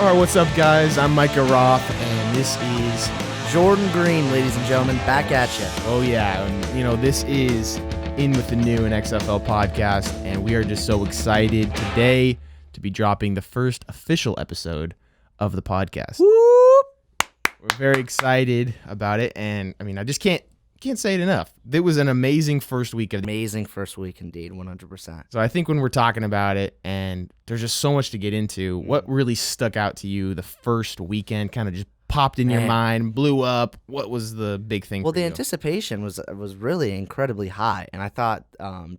All right, what's up, guys? I'm Micah Roth, and this is Jordan Green, ladies and gentlemen, back at you. Oh yeah, and, this is In With the New, an XFL podcast, and we are just so excited today to be dropping the first official episode of the podcast. Whoop! We're very excited about it, and I just can't say it enough. It was an amazing first week. Amazing first week indeed, 100%. So I think when we're talking about it, and there's just so much to get into, what really stuck out to you the first weekend, kind of just popped in your mind, blew up? What was the big thing? Well, for the you? anticipation was really incredibly high, and I thought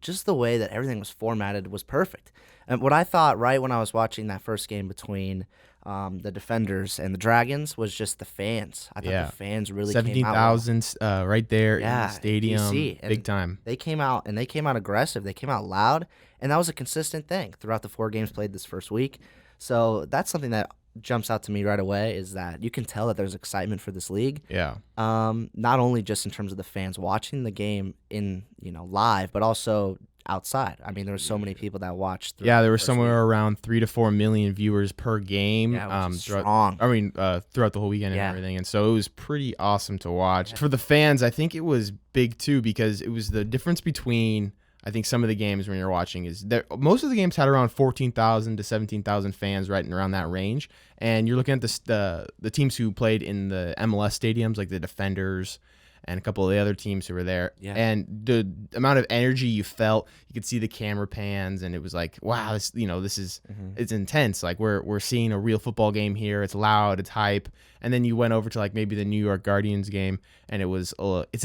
just the way that everything was formatted was perfect. And what I thought right when I was watching that first game between the Defenders and the Dragons was just the fans. I thought the fans really came out. 17,000 right there in the stadium, DC, big time. They came out aggressive. They came out loud, and that was a consistent thing throughout the 4 games played this first week. So that's something that jumps out to me right away, is that you can tell that there's excitement for this league. Yeah. Not only just in terms of the fans watching the game in live, but also outside. There were so many people that watched. Yeah, there were somewhere around 3 to 4 million viewers per game. Yeah, which is strong. strong. Throughout the whole weekend and everything, and so it was pretty awesome to watch. Yeah. For the fans, I think it was big too, because it was the difference between, I think, some of the games when you're watching is that most of the games had around 14,000 to 17,000 fans, right around that range. And you're looking at the teams who played in the MLS stadiums, like the Defenders and a couple of the other teams who were there. Yeah. And the amount of energy you felt, you could see the camera pans, and it was like, wow, this is it's intense. Like we're seeing a real football game here. It's loud, it's hype. And then you went over to like maybe the New York Guardians game, and it's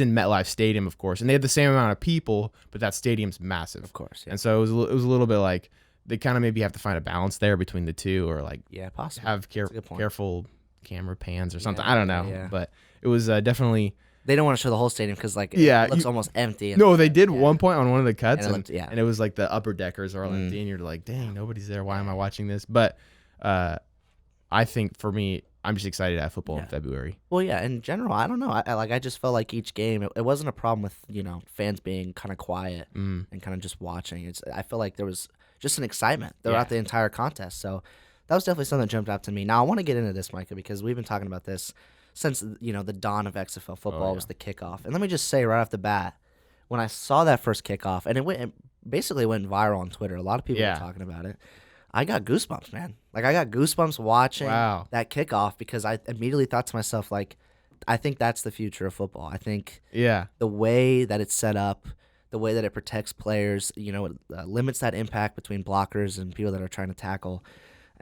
in MetLife Stadium, of course, and they had the same amount of people, but that stadium's massive, of course. Yeah. And so it was a little bit like they kind of maybe have to find a balance there between the two, or like possibly have careful camera pans or something. I don't know, but it was definitely. They don't want to show the whole stadium because it looks almost empty. No, they did one point on one of the cuts, and it was like the upper deckers are all empty, and you're like, dang, nobody's there. Why am I watching this? But I think for me, I'm just excited to have football in February. Well, yeah, in general, I don't know. I just felt like each game, it wasn't a problem with fans being kind of quiet and kind of just watching. I feel like there was just an excitement throughout the entire contest. So that was definitely something that jumped out to me. Now I want to get into this, Micah, because we've been talking about this since the dawn of XFL football was the kickoff. And let me just say right off the bat, when I saw that first kickoff, and it basically went viral on Twitter, a lot of people were talking about it, I got goosebumps, man. Like, I got goosebumps watching that kickoff, because I immediately thought to myself, like, I think that's the future of football. I think the way that it's set up, the way that it protects players, it limits that impact between blockers and people that are trying to tackle.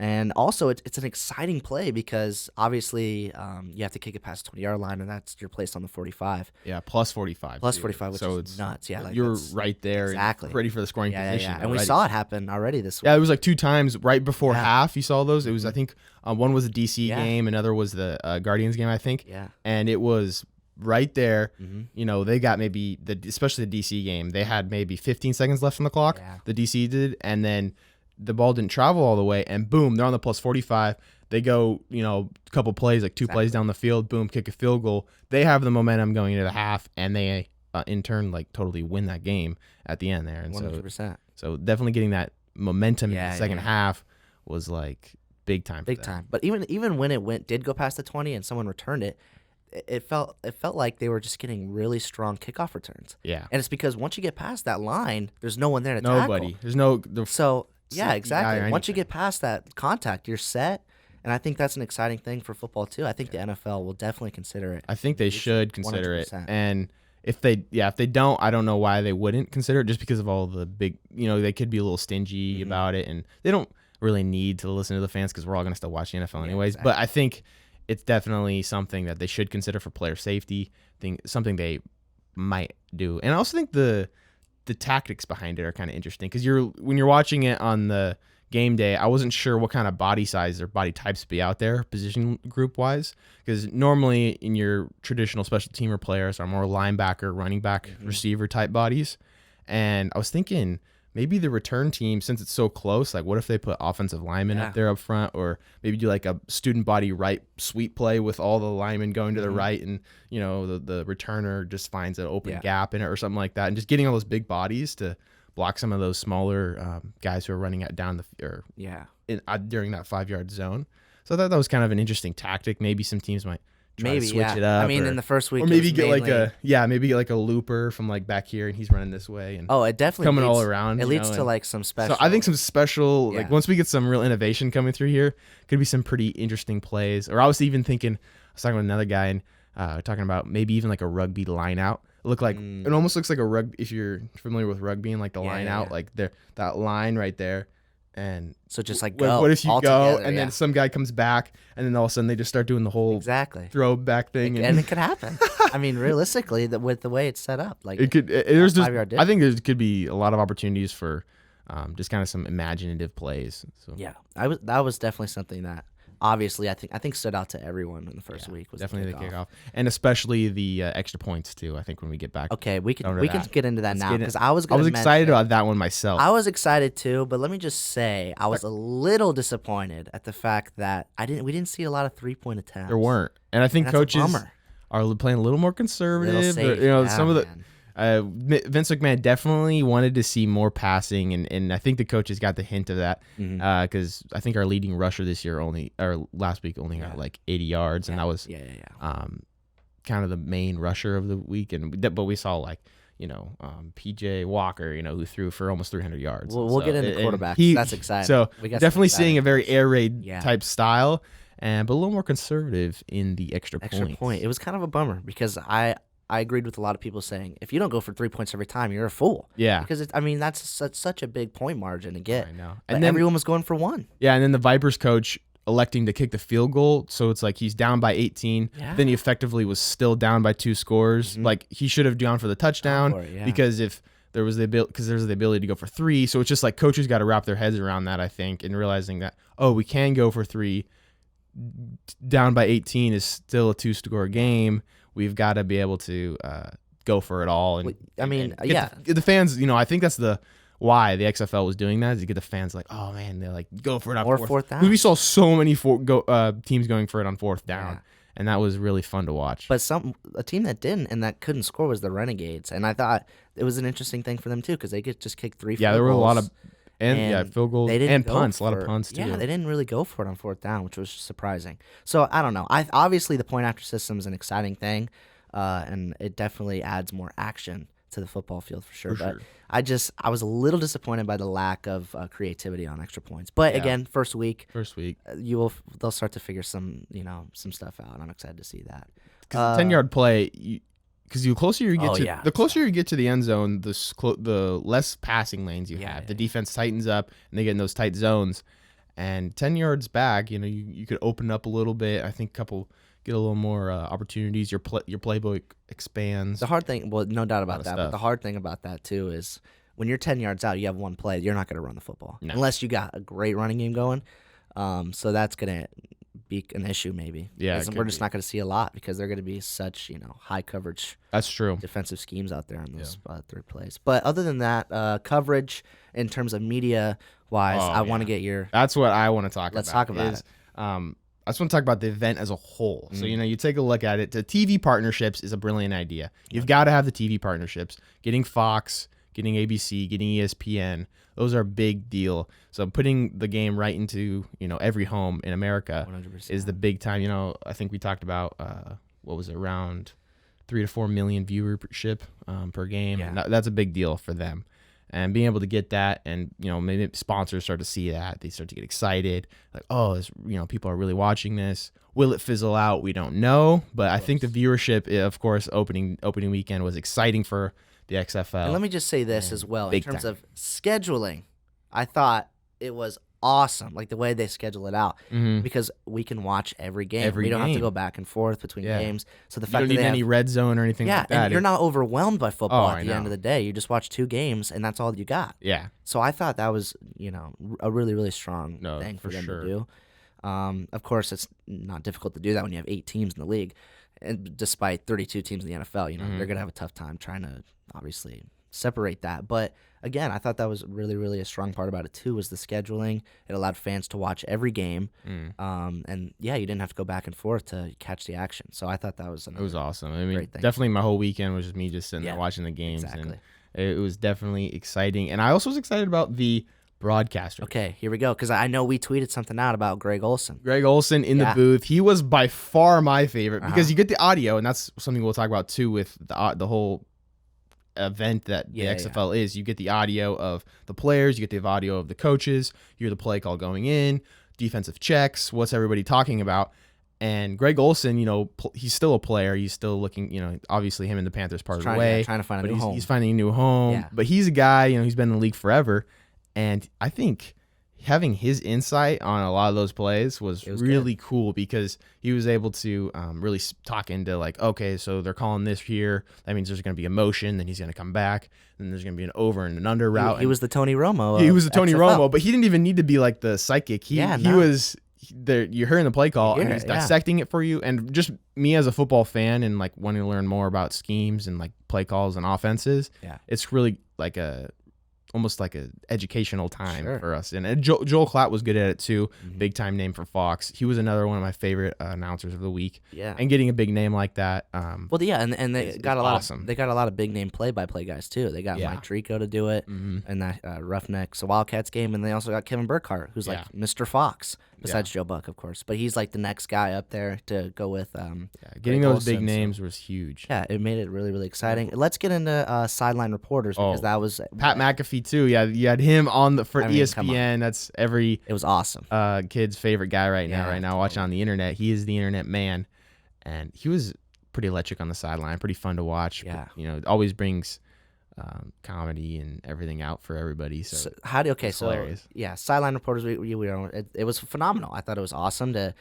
And also, it's an exciting play because, obviously, you have to kick it past the 20-yard line, and you're placed on the 45. Yeah, plus 45. Plus 45, which is nuts. Yeah, you're right there, exactly, ready for the scoring position. Yeah. And we saw it happen already this week. Yeah, it was like 2 times right before half. You saw those. It was, I think, one was a DC game, another was the Guardians game, I think. Yeah. And it was right there. They got maybe especially the DC game. They had maybe 15 seconds left on the clock. Yeah. The DC did, and then the ball didn't travel all the way, and boom, they're on the plus 45. They go, a couple plays, like 2 plays down the field, boom, kick a field goal. They have the momentum going into the half, and they, in turn, like totally win that game at the end there. And 100%. So definitely getting that momentum in the second half was like big time. Big time. But even when it did go past the 20 and someone returned it, it felt like they were just getting really strong kickoff returns. Yeah. And it's because once you get past that line, there's no one there to tackle. Nobody. There's no. Yeah, exactly. Once you get past that contact, you're set. And I think that's an exciting thing for football, too. I think the NFL will definitely consider it. I think they should consider 100%. it. And if they don't, I don't know why they wouldn't consider it, just because of all the big, they could be a little stingy about it. And they don't really need to listen to the fans, because we're all going to still watch the NFL anyways. Exactly. But I think it's definitely something that they should consider for player safety, something they might do. And I also think the tactics behind it are kind of interesting, because when you're watching it on the game day, I wasn't sure what kind of body size or body types be out there position group wise, because normally in your traditional special teamer players are more linebacker, running back, receiver type bodies. And I was thinking maybe the return team, since it's so close, like what if they put offensive linemen up there up front, or maybe do like a student body right sweep play with all the linemen going to the right, and the returner just finds an open gap in it or something like that, and just getting all those big bodies to block some of those smaller guys who are running down during that 5-yard zone. So I thought that was kind of an interesting tactic. Maybe some teams might try to switch it up. I mean, in the first week, or maybe get mainly, maybe get like a looper from like back here, and he's running this way, and it definitely coming leads, all around. It leads know, to like some special. So I think some special, like Yeah. once we get some real innovation coming through here, could be some pretty interesting plays. Or I was even thinking, I was talking with another guy and talking about maybe even like a rugby line out. Look like it almost looks like a rugby, if you're familiar with rugby, and like the line out, like there, that line right there. And so just like what if you all go together, and then some guy comes back, and then all of a sudden they just start doing the whole throw back thing, and it could happen. I mean, realistically, with the way it's set up, like it could. There's just, 5-yard I think there could be a lot of opportunities for just kind of some imaginative plays. So yeah, that was definitely something that obviously I think stood out to everyone in the first week. Was definitely the kickoff, and especially the extra points too. I think when we get back. Okay, we can get into that now because I was excited about that one myself. I was excited too, but let me just say I was a little disappointed at the fact that we didn't see a lot of 3-point attempts. There weren't, and I think coaches are playing a little more conservative. Safe. Some of the. Vince McMahon definitely wanted to see more passing, and I think the coaches got the hint of that because I think our leading rusher this year last week only got like 80 yards, and that was kind of the main rusher of the week. But we saw like PJ Walker, who threw for almost 300 yards. We'll get into quarterbacks. That's exciting. So definitely seeing a very air raid type style, but a little more conservative in the extra point. It was kind of a bummer because I agreed with a lot of people saying if you don't go for 3 points every time, you're a fool. Yeah, because that's such a big point margin to get. I know, and then everyone was going for 1. Yeah, and then the Vipers coach electing to kick the field goal, so it's like he's down by 18. Yeah. Then he effectively was still down by 2 scores. Like he should have gone for the touchdown because if there was the ability to go for 3. So it's just like coaches got to wrap their heads around that, I think, and realizing that we can go for 3. Down by 18 is still a 2-score game. We've got to be able to go for it all. And get the fans. I think that's why the XFL was doing that, is to get the fans like, oh man, they're like, go for it on fourth down. We saw so many teams going for it on 4th down, and that was really fun to watch. But a team that didn't and that couldn't score was the Renegades, and I thought it was an interesting thing for them too because they could just kick 3 field goals. Yeah, there were a lot of field goals and punts, a lot of punts too. Yeah, they didn't really go for it on 4th down, which was surprising. So I don't know. Obviously the point after system is an exciting thing, and it definitely adds more action to the football field for sure. But I was a little disappointed by the lack of creativity on extra points. But again, first week, they'll start to figure some stuff out. I'm excited to see that. Because the 10-yard play. Because the closer you get to the end zone, the less passing lanes you have. The defense tightens up, and they get in those tight zones. And 10 yards back, you could open up a little bit. I think get a little more opportunities. Your playbook expands. The hard thing, no doubt about that. But the hard thing about that too is when you're 10 yards out, you have one play. You're not going to run the football unless you got a great running game going. So that's going to be an issue maybe. Yeah, we're just not going to see a lot because they're going to be such high coverage. That's true. Defensive schemes out there on those 3 plays. But other than that, coverage in terms of media wise, I want to get your. That's what I want to talk about. Let's talk about it. I just want to talk about the event as a whole. So, you take a look at it. The TV partnerships is a brilliant idea. You've got to have the TV partnerships. Getting Fox, getting ABC, getting ESPN, those are a big deal. So putting the game right into, every home in America 100%. Is the big time. I think we talked about, around 3 to 4 million viewership per game. Yeah. And that's a big deal for them. And being able to get that, and maybe sponsors start to see that, they start to get excited, like, oh, this, people are really watching this. Will it fizzle out? We don't know, but I think the viewership, of course, opening weekend was exciting for the XFL. And let me just say this as well, in terms of scheduling, I thought it was awesome, like the way they schedule it out, because we can watch every game. We don't have to go back and forth between games. So the fact you don't need any red zone or anything like that. And you're not overwhelmed by football at the end of the day. You just watch 2 games, and that's all you got. Yeah. So I thought that was, a really, really strong thing for them to do. Of course, it's not difficult to do that when you have 8 teams in the league, and despite 32 teams in the NFL, they're gonna have a tough time trying to obviously separate that. But again, I thought that was really, really a strong part about it too, was the scheduling. It allowed fans to watch every game, and you didn't have to go back and forth to catch the action. So I thought that was it was awesome. I mean, definitely my whole weekend was just me just sitting there watching the games, and it was definitely exciting. And I also was excited about the broadcaster. Okay, here we go. Because I know we tweeted something out about Greg Olson. Greg Olson in the booth. He was by far my favorite because you get the audio, and that's something we'll talk about too with the whole event that the XFL is. You get the audio of the players, you get the audio of the coaches, you hear the play call going in, defensive checks, what's everybody talking about. And Greg Olson, he's still a player. He's still looking, obviously him and the Panthers part of the way. Trying to find a new home. He's finding a new home. Yeah. But he's a guy, he's been in the league forever. And I think having his insight on a lot of those plays was really cool because he was able to really talk into like, okay, so they're calling this here. That means there's going to be a motion. Then he's going to come back. Then there's going to be an over and an under route. He was the Tony Romo. He was the Tony XFL. Romo, but he didn't even need to be like the psychic. He was there. You're hearing the play call and he's dissecting it for you. And just me as a football fan and like wanting to learn more about schemes and like play calls and offenses. Yeah, it's really like almost like a educational time for us. And Joel Klatt was good at it too. Big time name for Fox. He was another one of my favorite announcers of the week. Yeah. And getting a big name like that. And they got a lot of, they got a lot of big name play-by-play guys too. They got Mike Trico to do it in that Roughnecks Wildcats game, and they also got Kevin Burkhardt, who's like Mr. Fox besides Joe Buck, of course. But he's like the next guy up there to go with. Getting those big names was huge. Yeah, it made it really, really exciting. Let's get into sideline reporters because that was Pat McAfee too. Yeah, you had him on for ESPN. That's it was awesome. Kid's favorite guy right now watching on the internet. He is the internet man, and he was pretty electric on the sideline. Pretty fun to watch. Yeah, but, it always brings comedy and everything out for everybody. So hilarious. Sideline reporters. It was phenomenal. I thought it was awesome to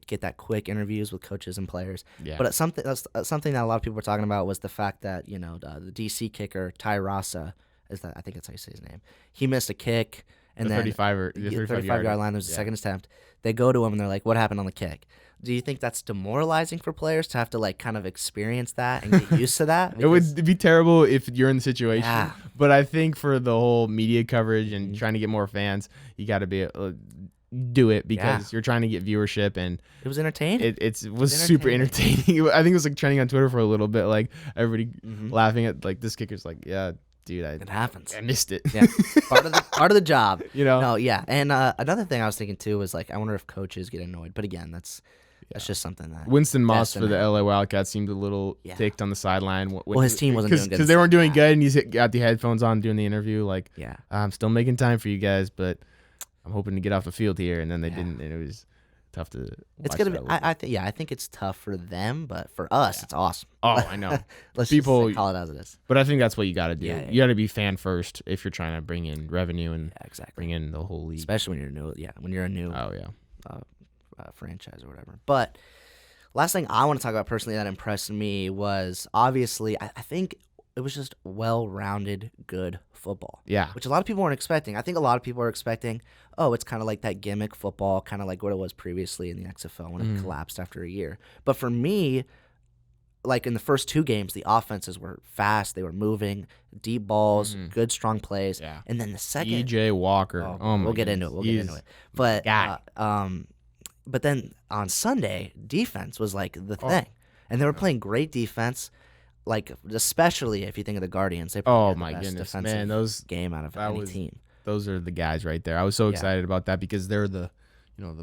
get that quick interviews with coaches and players. Yeah. But something that a lot of people were talking about was the fact that the DC kicker Ty Rasa. I think that's how you say his name. He missed a kick, and then 35-yard line. There's a second attempt. They go to him and they're like, "What happened on the kick?" Do you think that's demoralizing for players to have to like kind of experience that and get used to that? It would be terrible if you're in the situation. Yeah. But I think for the whole media coverage and trying to get more fans, you got to be do it because you're trying to get viewership, and it was entertaining. It was super entertaining. I think it was like trending on Twitter for a little bit, like everybody laughing at like this kicker's like, yeah. Dude, it happens. I missed it. Yeah, part of the job. No, yeah. And another thing I was thinking too was like, I wonder if coaches get annoyed. But again, that's just something that Winston Moss for the LA Wildcats seemed a little ticked on the sideline. His team wasn't doing good because they weren't doing good, and he's got the headphones on doing the interview. Like, I'm still making time for you guys, but I'm hoping to get off the field here. And then they didn't, and it was tough to. It's gonna be. I think it's tough for them, but for us, it's awesome. Oh, I know. Let's just call it as it is. But I think that's what you got to do. You got to be fan first if you're trying to bring in revenue and bring in the whole league, especially when you're new. Yeah, when you're a new. Franchise or whatever. But last thing I want to talk about personally that impressed me was obviously I think it was just well-rounded, good football. Yeah. Which a lot of people weren't expecting. I think a lot of people are expecting, it's kind of like that gimmick football, kind of like what it was previously in the XFL when it collapsed after a year. But for me, like in the first two games, the offenses were fast. They were moving, deep balls, good, strong plays. Yeah. And then the second... E.J. Walker. We'll get into it. But but then on Sunday, defense was like the thing. And they were playing great defense. Like, especially if you think of the Guardians, they probably had the best defensive game out of any team. Those are the guys right there. I was so excited about that because they're the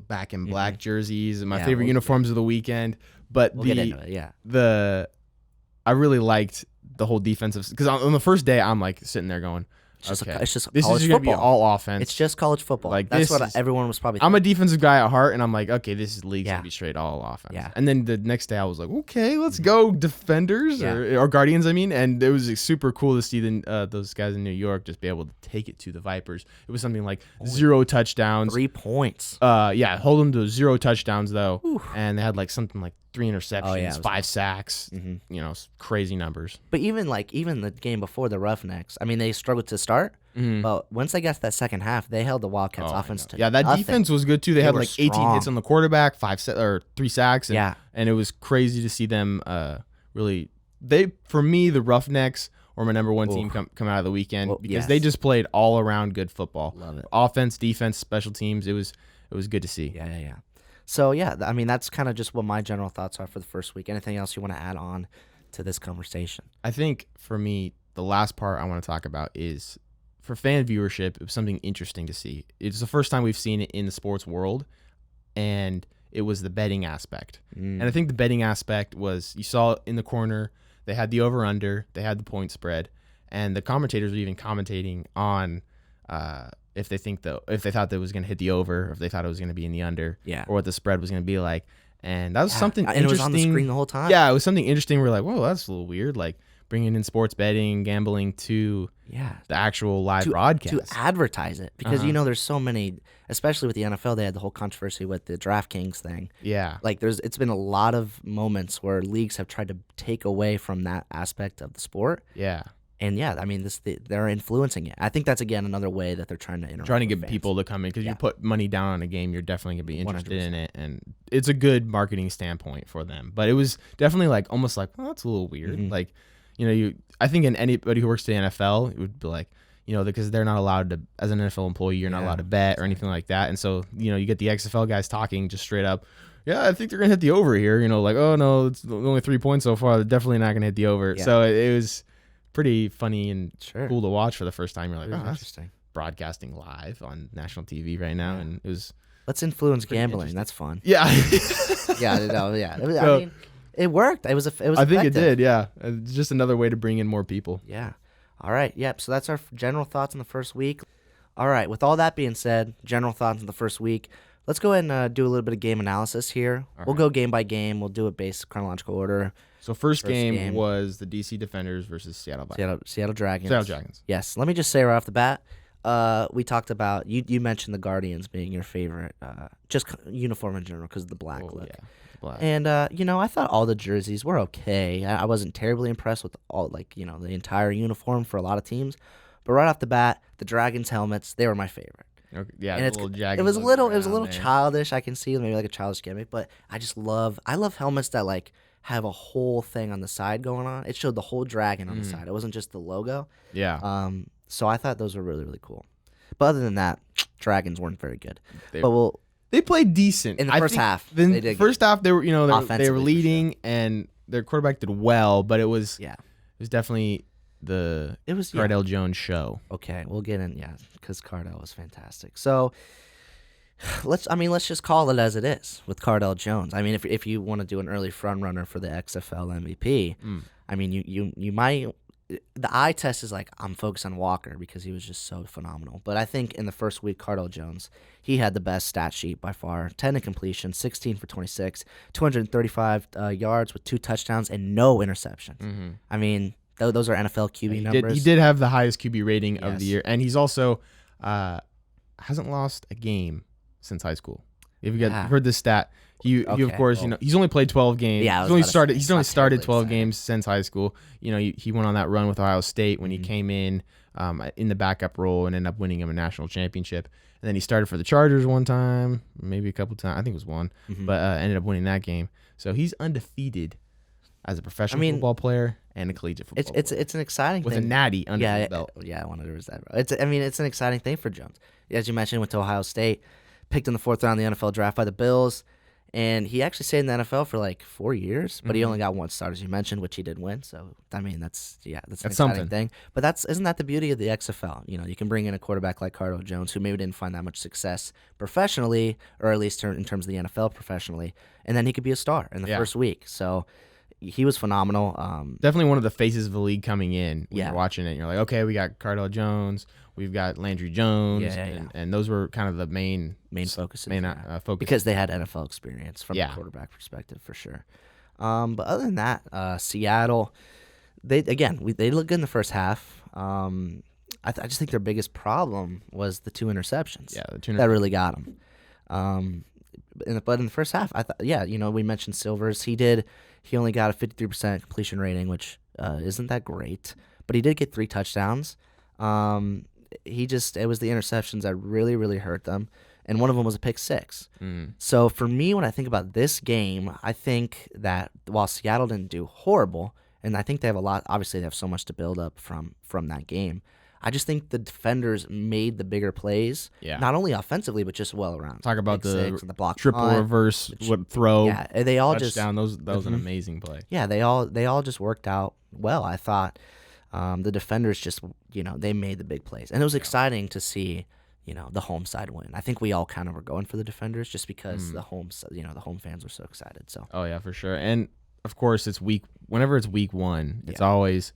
back in black jerseys and my favorite uniforms of the weekend. But we'll get into it, I really liked the whole defensive because on the first day I'm like sitting there going, it's just this college is going to be all offense. It's just college football. Like that's what everyone was probably thinking. I'm a defensive guy at heart, and I'm like, okay, this league's going to be straight all offense. Yeah. And then the next day, I was like, okay, let's go defenders or Guardians, I mean. And it was super cool to see those guys in New York just be able to take it to the Vipers. It was something like 0 touchdowns. 3 points. Hold them to 0 touchdowns, though. Oof. And they had like something like 3 interceptions, 5 sacks, crazy numbers. But even the game before the Roughnecks, I mean, they struggled to start, but once they got to that second half, they held the Wildcats offense to that nothing. Defense was good too. They had like 18 hits on the quarterback, 3 sacks, and it was crazy to see them really. For me, the Roughnecks were my number one team come out of the weekend because they just played all around good football. Love it. Offense, defense, special teams. It was good to see. Yeah. So, I mean, that's kind of just what my general thoughts are for the first week. Anything else you want to add on to this conversation? I think, for me, the last part I want to talk about is for fan viewership, it was something interesting to see. It's the first time we've seen it in the sports world, and it was the betting aspect. And I think the betting aspect was, you saw in the corner, they had the over-under, they had the point spread, and the commentators were even commentating on if they thought that it was going to hit the over, or if they thought it was going to be in the under, or what the spread was going to be like. And that was something interesting. And it was on the screen the whole time? Yeah, it was something interesting. We're like, whoa, that's a little weird. Like, bringing in sports betting, gambling to the actual live broadcast. To advertise it. Because, there's so many, especially with the NFL, they had the whole controversy with the DraftKings thing. Yeah. Like, it's been a lot of moments where leagues have tried to take away from that aspect of the sport. Yeah. And, I mean, they're influencing it. I think that's, again, another way that they're trying to interact Trying to get fans. people to come in, because you put money down on a game, you're definitely going to be interested 100%. in it. And it's a good marketing standpoint for them. But it was definitely like, almost like, well, that's a little weird. Mm-hmm. Like, I think anybody who works at the NFL, it would be like, because they're not allowed to, as an NFL employee, you're not allowed to bet or anything like that. And so, you get the XFL guys talking just straight up, I think they're going to hit the over here. Like, oh, no, it's only 3 points so far. They're definitely not going to hit the over. Yeah. So it was pretty funny and cool to watch for the first time. You're like, oh, interesting. Broadcasting live on national TV right now. And it was... Let's influence gambling. That's fun. Yeah. I mean... It worked. It was effective. I think it did, yeah. It's just another way to bring in more people. Yeah. All right. Yep. So that's our general thoughts on the first week. All right. With all that being said, general thoughts on the first week, let's go ahead and do a little bit of game analysis here. We'll go game by game. We'll do it based chronological order. So first game was the DC Defenders versus Seattle Dragons. Seattle Dragons. Seattle Dragons. Yes. Let me just say right off the bat, we talked about, you mentioned the Guardians being your favorite, just uniform in general because of the black look. Yeah. Black. And, I thought all the jerseys were okay. I wasn't terribly impressed with all, the entire uniform for a lot of teams. But right off the bat, the Dragons helmets, they were my favorite. Okay. Yeah, and it was a little childish. I can see maybe like a childish gimmick, but I love helmets that have a whole thing on the side going on. It showed the whole dragon on the side. It wasn't just the logo. Yeah. So I thought those were really, really cool. But other than that, Dragons weren't very good. They played decent in the first half. First half, they were they were leading, sure. And their quarterback did well, but it was definitely Cardell Jones show. Okay, we'll get in, because Cardell was fantastic. So let's just call it as it is with Cardell Jones. I mean, if you want to do an early front runner for the XFL MVP, I mean, you might. The eye test is I'm focused on Walker because he was just so phenomenal. But I think in the first week, Cardell Jones, he had the best stat sheet by far. 10 in completion, 16 for 26, 235 yards with 2 touchdowns and no interceptions. Mm-hmm. I mean, those are NFL QB numbers. He did have the highest QB rating of the year. And he's also hasn't lost a game since high school. If you've heard this stat, he's only played 12 games. Yeah, he's only started 12 games since high school. He went on that run with Ohio State when he came in the backup role and ended up winning him a national championship. And then he started for the Chargers one time, maybe a couple times. I think it was one, but ended up winning that game. So he's undefeated as a professional football player and a collegiate football player. It's an exciting thing. With a natty under his belt. Yeah, I wanted to raise that. It's an exciting thing for Jones. As you mentioned, went to Ohio State, picked in the 4th round of the NFL draft by the Bills. And he actually stayed in the NFL for 4 years, but he only got 1 start, as you mentioned, which he did win. So, I mean, that's an exciting something. thing. But isn't that the beauty of the XFL? You can bring in a quarterback like Cardell Jones, who maybe didn't find that much success professionally, or at least in terms of the NFL professionally, and then he could be a star in the first week. So, he was phenomenal. Definitely one of the faces of the league coming in when you're watching it. And you're like, okay, we got Cardell Jones, we've got Landry Jones, and those were kind of the main focuses. Focus. Because they had NFL experience from a quarterback perspective for sure. But other than that, Seattle, they looked good in the first half. I just think their biggest problem was the 2 interceptions. Yeah, the 2 interceptions. That really got them. But in the first half, I thought, we mentioned Silvers. He only got a 53% completion rating, which isn't that great. But he did get 3 touchdowns. It was the interceptions that really, really hurt them. And one of them was a pick 6. So for me, when I think about this game, I think that while Seattle didn't do horrible, and I think they have obviously they have so much to build up from that game, I just think the defenders made the bigger plays, not only offensively, but just well around. Talk about the block triple punt, reverse throw. Yeah, they all touchdown. That was an amazing play. Yeah, they all just worked out well, I thought. The defenders just, they made the big plays. And it was exciting to see, the home side win. I think we all kind of were going for the defenders just because the home fans were so excited. So. Oh, yeah, for sure. And, of course, whenever it's week one, it's always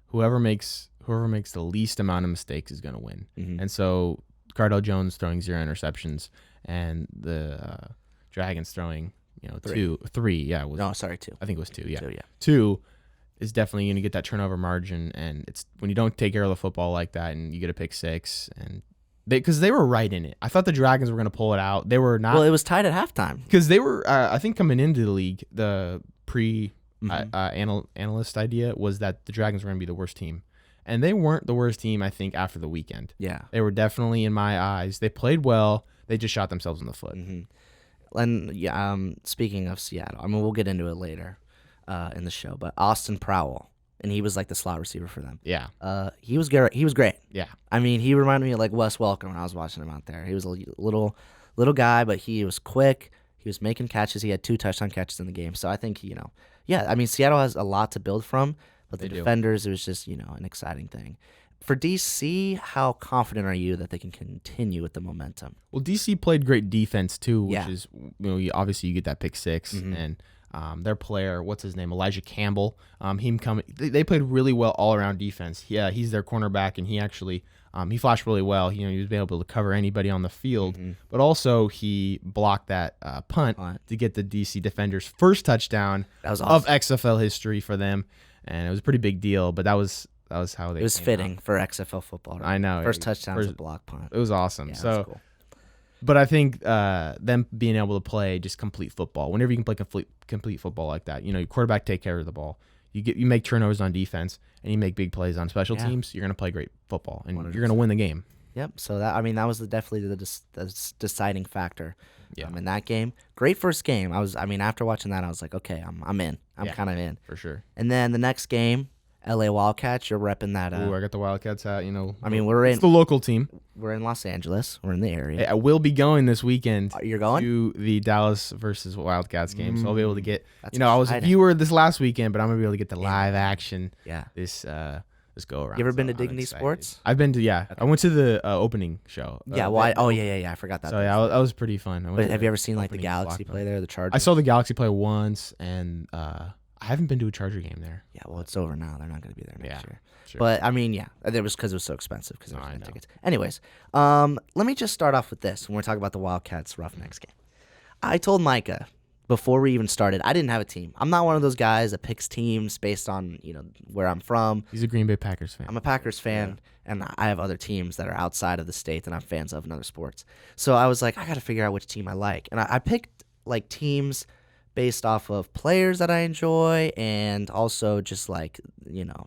whoever makes the least amount of mistakes is going to win. Mm-hmm. And so Cardell Jones throwing 0 interceptions and the Dragons throwing, 3. Yeah. No, sorry, 2. I think it was 2. Yeah. 2, yeah. 2 is definitely going to get that turnover margin. And it's when you don't take care of the football like that and you get a pick 6 and because they were right in it. I thought the Dragons were going to pull it out. They were not. Well, it was tied at halftime. Because they were, I think coming into the league, the analyst idea was that the Dragons were going to be the worst team. And they weren't the worst team, I think, after the weekend. Yeah. They were definitely, in my eyes, they played well. They just shot themselves in the foot. Mm-hmm. And speaking of Seattle, we'll get into it later in the show, but Austin Prowell, and he was like the slot receiver for them. Yeah. He was great. Yeah. He reminded me of like Wes Welker when I was watching him out there. He was a little guy, but he was quick. He was making catches. He had 2 touchdown catches in the game. So I think, Seattle has a lot to build from, but the defenders, it was just, an exciting thing. For DC, how confident are you that they can continue with the momentum? Well, DC played great defense too, which is, obviously you get that pick 6 and their player, what's his name, Elijah Campbell, they played really well all around defense. Yeah, he's their cornerback, and he actually he flashed really well. He was able to cover anybody on the field, but also he blocked that punt to get the DC defenders' first touchdown of XFL history for them, and it was a pretty big deal. But that was how they. It was fitting for XFL football. Right? I know. First touchdown was a block punt. It was awesome. Yeah, so. cool. But I think them being able to play just complete football, whenever you can play complete football like that, your quarterback take care of the ball. You make turnovers on defense and you make big plays on special teams. You're going to play great football and 100%. You're going to win the game. Yep. So that was definitely the deciding factor. Yeah. In that game, great first game. After watching that, I was like, okay, I'm in. I'm kind of in for sure. And then the next game, LA Wildcats, you're repping that. Ooh, I got the Wildcats hat. It's the local team. We're in Los Angeles. We're in the area. Hey, I will be going this weekend. You're going to the Dallas versus Wildcats game, so I'll be able to get. That's I was a viewer this last weekend, but I'm gonna be able to get the live action. Yeah. This go around. You ever been to Dignity Sports? I've been to. Yeah, okay. I went to the opening show. Yeah. I forgot that. So yeah, that was pretty fun. Have you ever seen like the Galaxy play there? The Chargers. I saw the Galaxy play once, and I haven't been to a Charger game there. Yeah, well, it's over now. They're not going to be there next year. Sure. But it was because it was so expensive because there was no tickets. Anyways, let me just start off with this when we're talking about the Wildcats Roughnecks game. I told Micah before we even started, I didn't have a team. I'm not one of those guys that picks teams based on where I'm from. He's a Green Bay Packers fan. I'm a Packers fan, and I have other teams that are outside of the state that I'm fans of in other sports. So I was like, I got to figure out which team I like, and I picked like teams based off of players that I enjoy and also just like,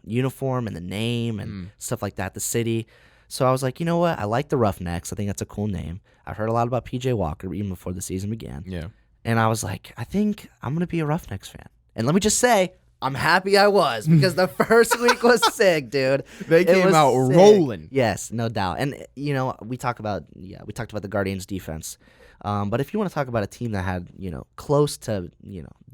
uniform and the name and stuff like that, the city. So I was like, you know what? I like the Roughnecks. I think that's a cool name. I've heard a lot about PJ Walker even before the season began. Yeah. And I was like, I think I'm going to be a Roughnecks fan. And let me just say, I'm happy I was because the first week was sick, dude. They came out rolling. Yes, no doubt. And, we talked about the Guardians defense. But if you want to talk about a team that had, close to,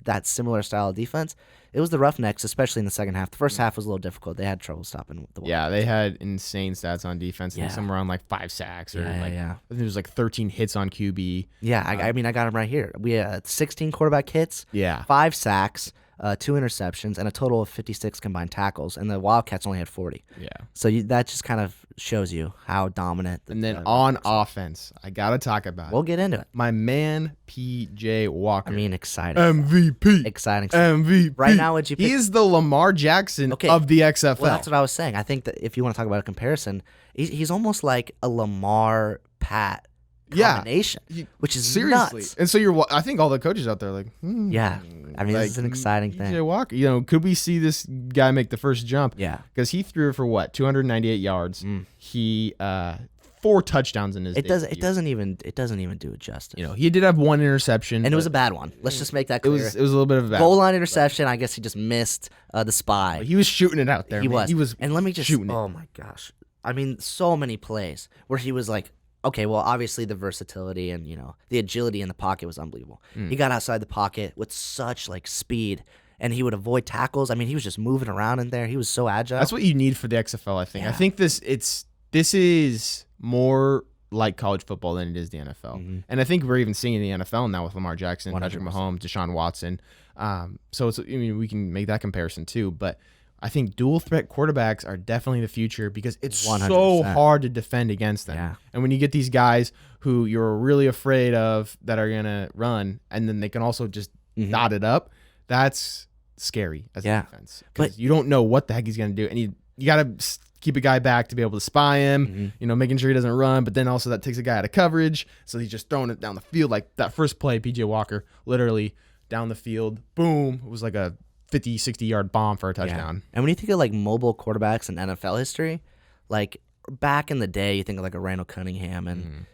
that similar style of defense, it was the Roughnecks, especially in the second half. The first half was a little difficult. They had trouble stopping the Wildcats. Yeah, they had insane stats on defense. I think somewhere around like 5 sacks or I think it was like 13 hits on QB. Yeah, I got them right here. We had 16 quarterback hits, 5 sacks, 2 interceptions, and a total of 56 combined tackles, and the Wildcats only had 40. Yeah. So that just kind of shows you how dominant. And then on offense, I got to talk about We'll get into it. My man, PJ Walker. Exciting. MVP. Exciting. MVP. Right now, would you pick? He's the Lamar Jackson of the XFL. Well, that's what I was saying. I think that if you want to talk about a comparison, he's almost like a Lamar Pat combination, which is seriously nuts. And so I think all the coaches out there are like, this is an exciting thing. PJ Walker, could we see this guy make the first jump? Yeah, because he threw for 298 yards. He 4 touchdowns in his. It doesn't even do it justice. He did have 1 interception, and it was a bad one. Let's just make that clear. It was a little bit of a bad goal line interception. I guess he just missed the spy. He was shooting it out there. He was. And let me just. Shooting oh my gosh! So many plays where he was like. Okay, well, obviously the versatility and, the agility in the pocket was unbelievable. He got outside the pocket with such, speed and he would avoid tackles. I mean, he was just moving around in there. He was so agile. That's what you need for the XFL, I think. Yeah. I think this is more like college football than it is the NFL. And I think we're even seeing the NFL now with Lamar Jackson, 100%. Patrick Mahomes, Deshaun Watson. So it's, I mean, we can make that comparison too, but I think dual threat quarterbacks are definitely the future because it's 100%. so hard to defend against them. Yeah. And when you get these guys who you're really afraid of that are going to run, and then they can also just dot it up, that's scary as a defense. Because you don't know what the heck he's going to do. And you got to keep a guy back to be able to spy him, making sure he doesn't run. But then also that takes a guy out of coverage. So he's just throwing it down the field. Like that first play, PJ Walker, literally down the field, boom. It was like a 50, 60-yard bomb for a touchdown. Yeah. And when you think of like mobile quarterbacks in NFL history, like back in the day, you think of like a Randall Cunningham and,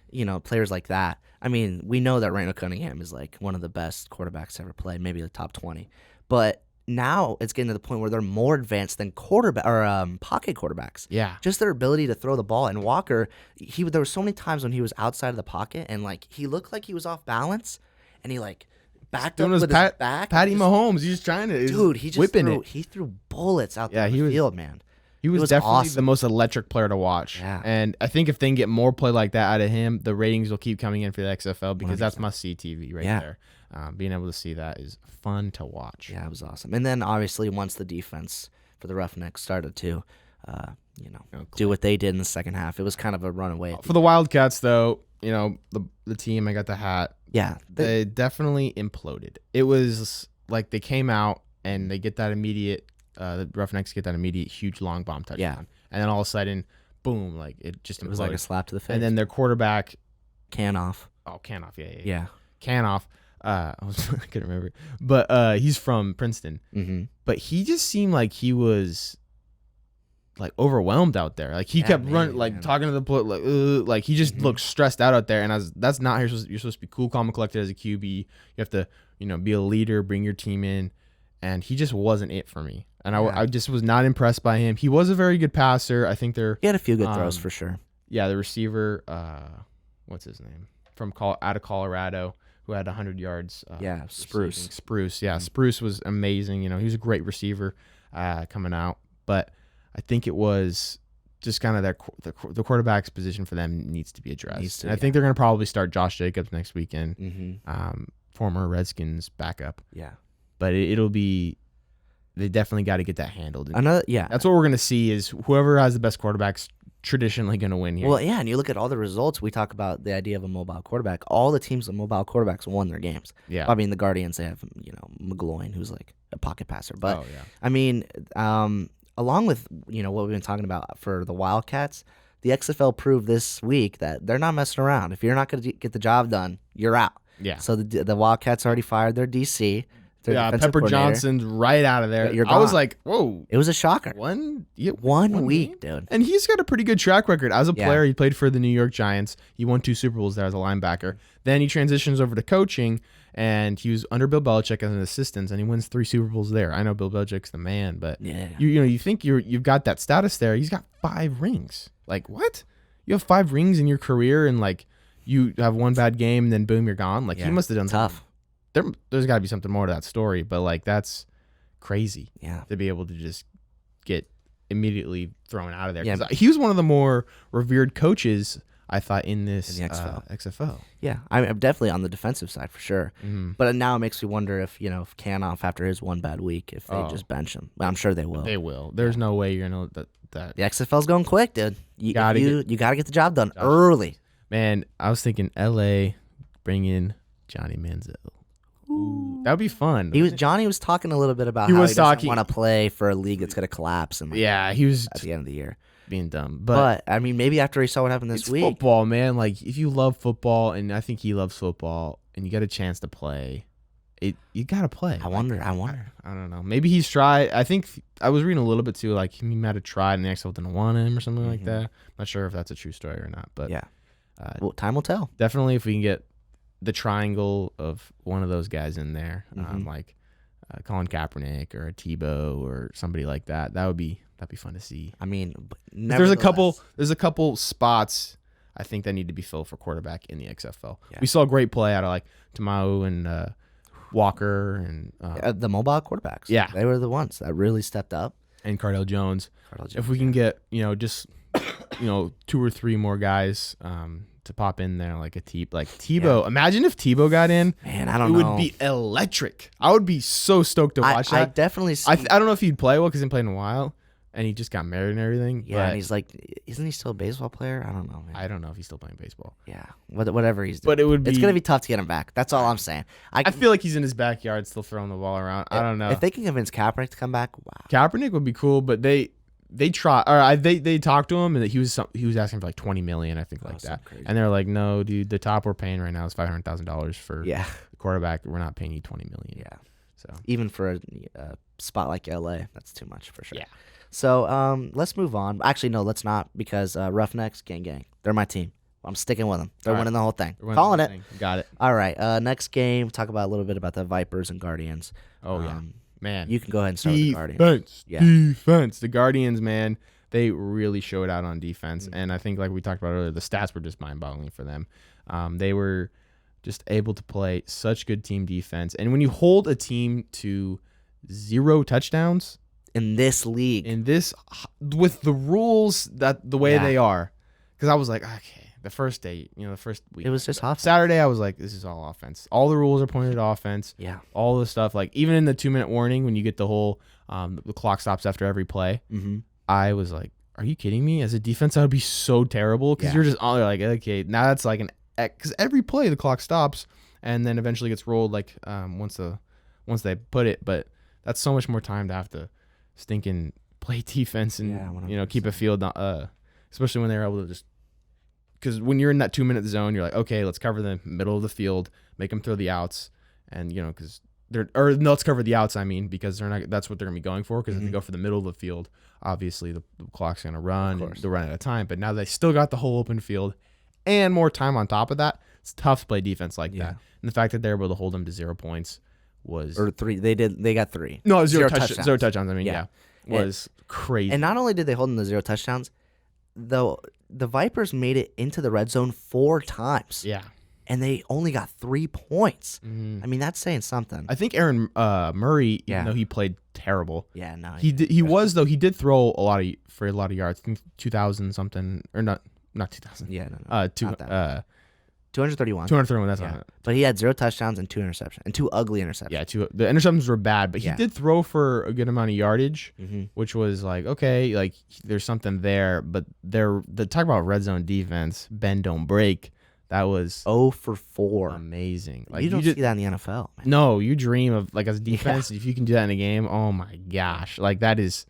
players like that. I mean, we know that Randall Cunningham is like one of the best quarterbacks ever played, maybe the top 20. But now it's getting to the point where they're more advanced than pocket quarterbacks. Yeah. Just their ability to throw the ball. And Walker, there were so many times when he was outside of the pocket and like he looked like he was off balance and he like backed up with his back. Patty Mahomes, he's just trying to whipping it. He threw bullets out there the field, man. He was definitely awesome. the most electric player to watch. Yeah. And I think if they can get more play like that out of him, the ratings will keep coming in for the XFL because 100%. That's must-see TV right there. Being able to see that is fun to watch. Yeah, it was awesome. And then obviously once the defense for the Roughnecks started to, do what they did in the second half, it was kind of a runaway. For the Wildcats, though, the team, I got the hat. Yeah. They definitely imploded. It was like they came out and they get that immediate, the Roughnecks get that immediate huge long bomb touchdown. Yeah. And then all of a sudden, boom, like it just imploded. It was like a slap to the face. And then their quarterback. Canoff. Oh, Canoff, Yeah. Canoff. I couldn't remember. But he's from Princeton. Mm-hmm. But he just seemed like he was like overwhelmed out there. Like he kept running, like talking to the play, like he just looked stressed out there. And that's not how you're supposed to be cool, calm, and collected as a QB. You have to, be a leader, bring your team in. And he just wasn't it for me. And I just was not impressed by him. He was a very good passer. I think he had a few good throws for sure. Yeah, the receiver, what's his name? Out of Colorado, who had 100 yards. Spruce. Spruce, yeah. Spruce was amazing. He was a great receiver coming out. But I think it was just kind of the quarterback's position for them needs to be addressed. I think they're going to probably start Josh Jacobs next weekend, former Redskins backup. Yeah. But they definitely got to get that handled. That's what we're going to see is whoever has the best quarterback's traditionally going to win here. Well, yeah, and you look at all the results. We talk about the idea of a mobile quarterback. All the teams with mobile quarterbacks won their games. Yeah. I mean, the Guardians, they have, McGloin, who's like a pocket passer. But, I mean, along with, what we've been talking about for the Wildcats, the XFL proved this week that they're not messing around. If you're not going to get the job done, you're out. Yeah. So the Wildcats already fired their DC. Pepper Johnson's right out of there. I was like, whoa. It was a shocker. One week, dude. And he's got a pretty good track record. As a player, he played for the New York Giants. He won 2 Super Bowls there as a linebacker. Then he transitions over to coaching, and he was under Bill Belichick as an assistant, and he wins 3 Super Bowls there. I know Bill Belichick's the man, but you think you've got that status there. He's got 5 rings. Like, what? You have 5 rings in your career, and like you have one bad game, and then boom, you're gone. Like he must have done tough. There's got to be something more to that story, but like that's crazy. Yeah, to be able to just get immediately thrown out of there. Yeah, he was one of the more revered coaches I thought in the XFL. Yeah, I'm definitely on the defensive side for sure. Mm-hmm. But now it makes me wonder if if Canoff after his one bad week, if they just bench him. I'm sure they will. They will. There's no way you're gonna that. The XFL's going quick, dude. You gotta get the job done early. Man, I was thinking L.A. bring in Johnny Manziel. Ooh, that would be fun. Johnny was talking a little bit about how he doesn't want to play for a league that's going to collapse. And he was at the end of the year being dumb. But I mean, maybe after he saw what happened this week, football, man. Like if you love football, and I think he loves football, and you get a chance to play, you got to play. I wonder. I don't know. Maybe he's tried. I think I was reading a little bit too. Like he might have tried, and the XFL didn't want him or something like that. Not sure if that's a true story or not. But well, time will tell. Definitely, if we can get the triangle of one of those guys in there, like Colin Kaepernick or a Tebow or somebody like that. That'd be fun to see. I mean, there's a couple spots I think that need to be filled for quarterback in the XFL. Yeah. We saw great play out of like Tamau and Walker and the mobile quarterbacks. Yeah. They were the ones that really stepped up. and Cardale Jones. If we can get, just 2 or 3 more guys to pop in there like Tebow. Yeah. Imagine if Tebow got in. Man, I don't know. It know. would be electric. I would be so stoked to watch that. I definitely see. I don't know if he'd play well because he hasn't played in a while, and he just got married and everything. Yeah, but and he's like, isn't he still a baseball player? I don't know, man. I don't know if he's still playing baseball. Yeah, whatever he's doing. But it would be. It's gonna be tough to get him back. That's all I'm saying. I feel like he's in his backyard still throwing the ball around. I don't know. If they can convince Kaepernick to come back, wow. Kaepernick would be cool, but they try, or they talked to him, and he was asking for like $20 million, I think, like that. Crazy. And they're like, no, dude, the top we're paying right now is $500,000 for Yeah, the quarterback. We're not paying you $20 million. yeah. So Even for a spot like LA, that's too much for sure. Yeah. So let's move on. Actually, no, let's not, because Roughnecks, gang, they're my team. I'm sticking with them. They're All right. winning the whole thing. Calling it. Got it. All right. Next game. Talk about a little bit about the Vipers and Guardians. Oh yeah, man. You can go ahead and start with the Guardians. Defense. Yeah. Defense. The Guardians, man. They really showed out on defense, and I think like we talked about earlier, the stats were just mind-boggling for them. They were just able to play such good team defense, and when you hold a team to 0 touchdowns In this league. with the rules that the way they are, because I was like, okay, the first day, the first week, It was just offense. Saturday, I was like, this is all offense. All the rules are pointed at offense. Yeah. All the stuff, like even in the 2-minute warning, when you get the whole the clock stops after every play. Mm-hmm. I was like, are you kidding me? As a defense, that would be so terrible because you're just all like, okay, now that's like because every play the clock stops and then eventually gets rolled like once they put it, but that's so much more time to have to stinking play defense and keep a field, especially when they're able to just, because when you're in that 2-minute zone, you're like, okay, let's cover the middle of the field, make them throw the outs, and because let's cover the outs. Because they're not. That's what they're gonna be going for. Because if they go for the middle of the field, obviously the clock's gonna run. And they'll run out of time. But now they still got the whole open field and more time on top of that. It's tough to play defense like that. And the fact that they're able to hold them to 0 points was 3. They got 3. No, zero touchdowns. 0 touchdowns. Was crazy. And not only did they hold them to 0 touchdowns, though the Vipers made it into the red zone 4 times. Yeah. And they only got 3 points. Mm-hmm. That's saying something. I think Aaron Murray, even though he played terrible. Yeah, no. He did throw a lot of yards. I think 2,000 something, or not 2,000. Yeah, no. 231. 231. That's not it. But he had 0 touchdowns and 2 interceptions, and 2 ugly interceptions. Yeah, the interceptions were bad, but he did throw for a good amount of yardage, which was like, okay, like there's something there. But talk about red zone defense, bend don't break. That was 0 for 4. Amazing. Like you don't see that in the NFL, man. No, you dream of like as a defense, if you can do that in a game, oh my gosh, like that is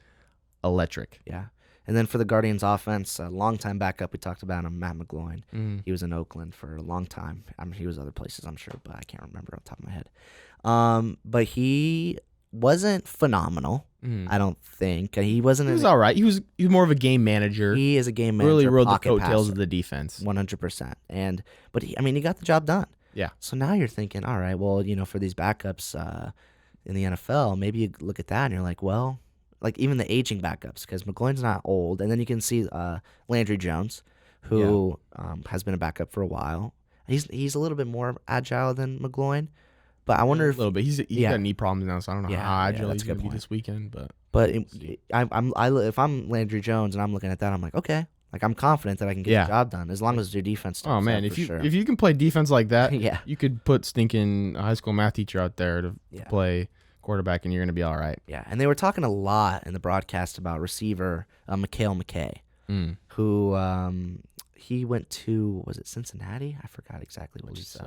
electric. Yeah. And then for the Guardians offense, a longtime backup, we talked about him, Matt McGloin. He was in Oakland for a long time. He was other places, I'm sure, but I can't remember off the top of my head. But he wasn't phenomenal, I don't think. He wasn't. He was all right. He was more of a game manager. He is a game manager. Really rode the coattails of the defense. 100%. But he got the job done. Yeah. So now you're thinking, all right, well, for these backups in the NFL, maybe you look at that and you're like, well, like even the aging backups, because McGloin's not old, and then you can see Landry Jones, who has been a backup for a while. He's a little bit more agile than McGloin, but I wonder if a little bit. He's got knee problems now, so I don't know how agile he's going to be this weekend. But if I'm Landry Jones and I'm looking at that, I'm like, okay, like I'm confident that I can get the job done as long as your defense. Oh man, if you can play defense like that, you could put stinking high school math teacher out there to play quarterback, and you're going to be all right. Yeah, and they were talking a lot in the broadcast about receiver Mikhail McKay, who he went to, was it Cincinnati? I forgot exactly which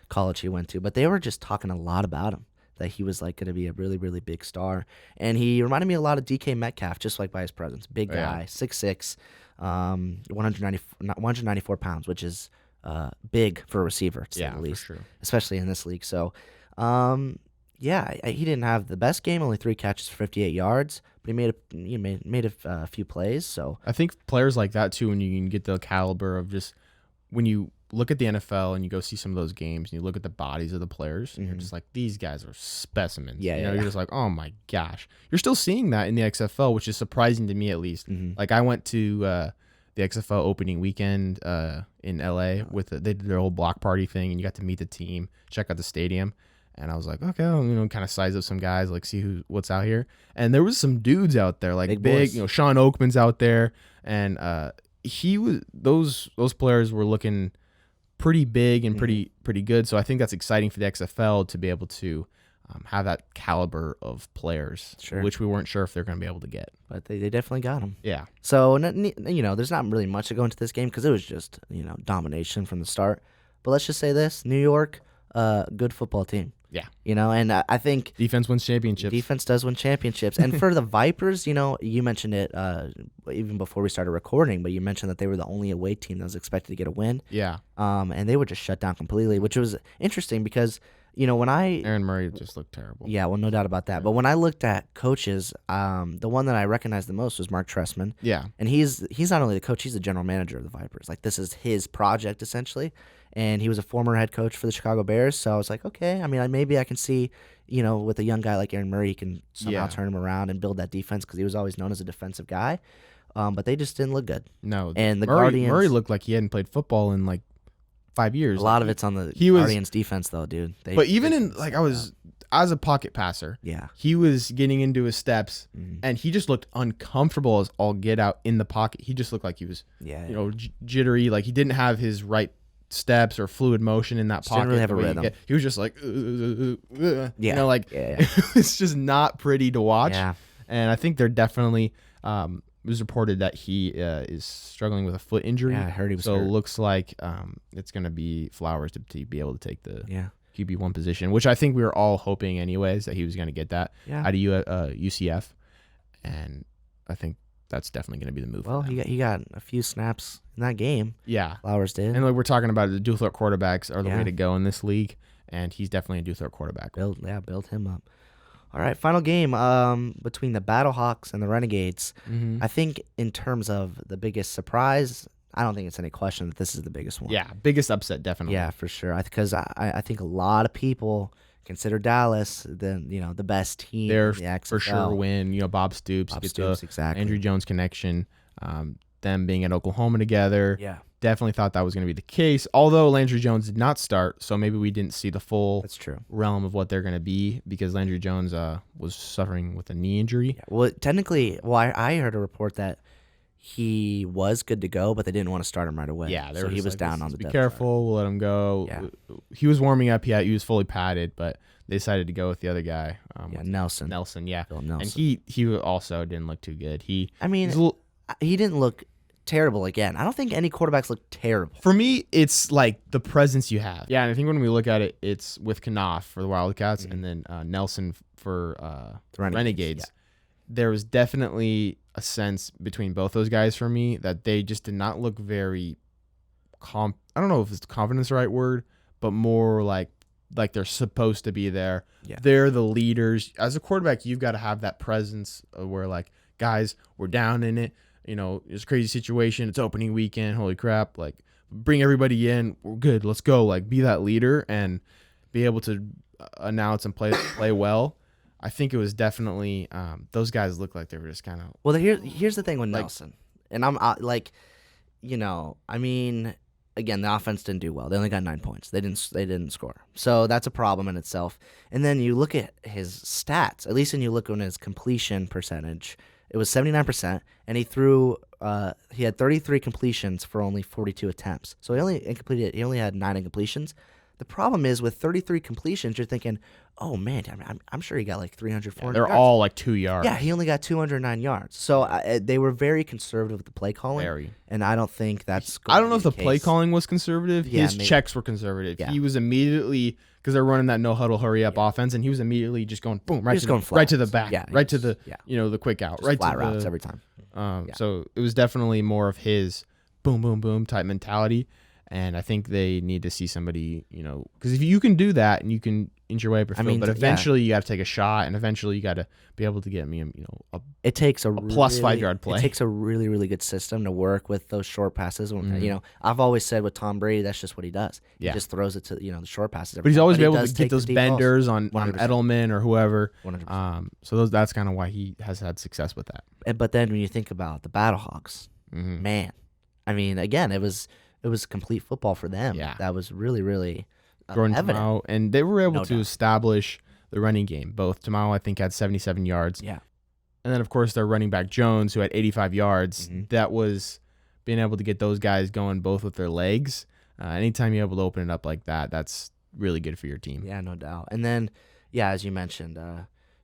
college he went to, but they were just talking a lot about him, that he was like going to be a really, really big star. And he reminded me a lot of DK Metcalf, just like by his presence. Big guy, 6'6", 194 pounds, which is big for a receiver, to say the least, especially in this league. So, he didn't have the best game, only 3 catches for 58 yards, but he made a few plays. So I think players like that too, when you can get the caliber of just when you look at the NFL and you go see some of those games and you look at the bodies of the players and you're just like, these guys are specimens. You're just like, oh my gosh. You're still seeing that in the XFL, which is surprising to me at least. Like I went to the XFL opening weekend in LA they did their whole block party thing, and you got to meet the team, check out the stadium. And I was like, okay, I'll, kind of size up some guys, like see what's out here. And there was some dudes out there, like big, Sean Oakman's out there, and those players were looking pretty big and pretty good. So I think that's exciting for the XFL to be able to have that caliber of players, which we weren't sure if they're going to be able to get. But they definitely got them. Yeah. So, there's not really much to go into this game because it was just, domination from the start. But let's just say this, New York, good football team. Yeah. And I think defense wins championships. Defense does win championships. And for the Vipers, you mentioned it even before we started recording, but you mentioned that they were the only away team that was expected to get a win. Yeah. And they were just shut down completely, which was interesting because, when Aaron Murray just looked terrible. Yeah, well, no doubt about that. But when I looked at coaches, the one that I recognized the most was Mark Trestman. Yeah. And he's not only the coach, he's the general manager of the Vipers. Like, this is his project, essentially. And he was a former head coach for the Chicago Bears. So I was like, okay, maybe I can see, with a young guy like Aaron Murray, he can somehow turn him around and build that defense because he was always known as a defensive guy. But they just didn't look good. No. And the Guardians. Murray looked like he hadn't played football in like 5 years. A lot of it's on the Guardians defense, though, dude. As a pocket passer, he was getting into his steps, and he just looked uncomfortable as all get out in the pocket. He just looked like he was, jittery. Like he didn't have his right steps or fluid motion in that pocket. Didn't really have a rhythm. He was just like, it's just not pretty to watch. Yeah. And I think they're definitely. It was reported that he is struggling with a foot injury. Yeah, I heard he was hurt. It looks like it's going to be Flowers to be able to take the QB1 position, which I think we were all hoping anyways that he was going to get that out of UCF. And I think that's definitely going to be the move. Well, he got a few snaps in that game. Yeah. Flowers did. And like we're talking about, the dual threat quarterbacks are the way to go in this league, and he's definitely a dual threat quarterback. Build him up. All right, final game between the Battlehawks and the Renegades. Mm-hmm. I think in terms of the biggest surprise, I don't think it's any question that this is the biggest one. Yeah, biggest upset, definitely. Yeah, for sure. Because I think a lot of people consider Dallas the best team. They're in the XFL. for sure win. Bob Stoops, exactly. Andrew Jones connection. Them being at Oklahoma together. Yeah. Definitely thought that was going to be the case. Although Landry Jones did not start, so maybe we didn't see the full realm of what they're going to be because Landry Jones was suffering with a knee injury. Yeah. Well, technically, I heard a report that he was good to go, but they didn't want to start him right away. Yeah, so he was down on the be depth careful. chart. We'll let him go. Yeah. He was warming up. He was fully padded, but they decided to go with the other guy. Nelson. Yeah. Phil Nelson. And he also didn't look too good. He didn't look terrible again. I don't think any quarterbacks look terrible. For me, it's like the presence you have. Yeah, and I think when we look at it, it's with Knopf for the Wildcats and then Nelson for the Renegades. Yeah. There was definitely a sense between both those guys for me that they just did not look very I don't know if it's confidence the right word, but more like they're supposed to be there. Yeah. They're the leaders. As a quarterback, you've got to have that presence where like, guys, we're down in it. It's a crazy situation. It's opening weekend. Holy crap. Like, bring everybody in. We're good. Let's go. Like, be that leader and be able to announce and play well. I think it was definitely those guys looked like they were just kind of. Well, here's the thing with Nelson. And I'm again, the offense didn't do well. They only got 9 points. They didn't score. So that's a problem in itself. And then you look at his stats, at least when you look at his completion percentage. It was 79%, and he had 33 completions for only 42 attempts. So he only had 9 incompletions. The problem is with 33 completions, you're thinking, oh man, I'm sure he got like 300, 400 they're yards. all like 2 yards. Yeah, he only got 209 yards. So they were very conservative with the play calling. Very. And I don't think that's I don't know if the play calling was conservative. Yeah, his checks were conservative. Yeah. He was immediately, because they're running that no huddle hurry up offense, and he was immediately just going boom, right to the back, right to the the quick out, just right flat to routes the, every time. So it was definitely more of his boom, boom, boom type mentality. And I think they need to see somebody, because if you can do that and you can inch your way up your field, but eventually you got to take a shot, and eventually you got to be able to get me, it takes a plus 5 yard play. It takes a really, really good system to work with those short passes. I've always said with Tom Brady, that's just what he does. He just throws it to the short passes. But he's always been able to get those benders on Edelman or whoever. 100%. So that's kind of why he has had success with that. But then when you think about the Battlehawks, man, again, it was complete football for them. Yeah. That was really, really Jordan evident. Tamau, and they were able No to doubt. establish the running game. Both Tamau, I think, had 77 yards. Yeah. And then, of course, their running back Jones, who had 85 yards. Mm-hmm. That was being able to get those guys going both with their legs. Anytime you're able to open it up like that, that's really good for your team. Yeah, no doubt. And then, yeah, as you mentioned,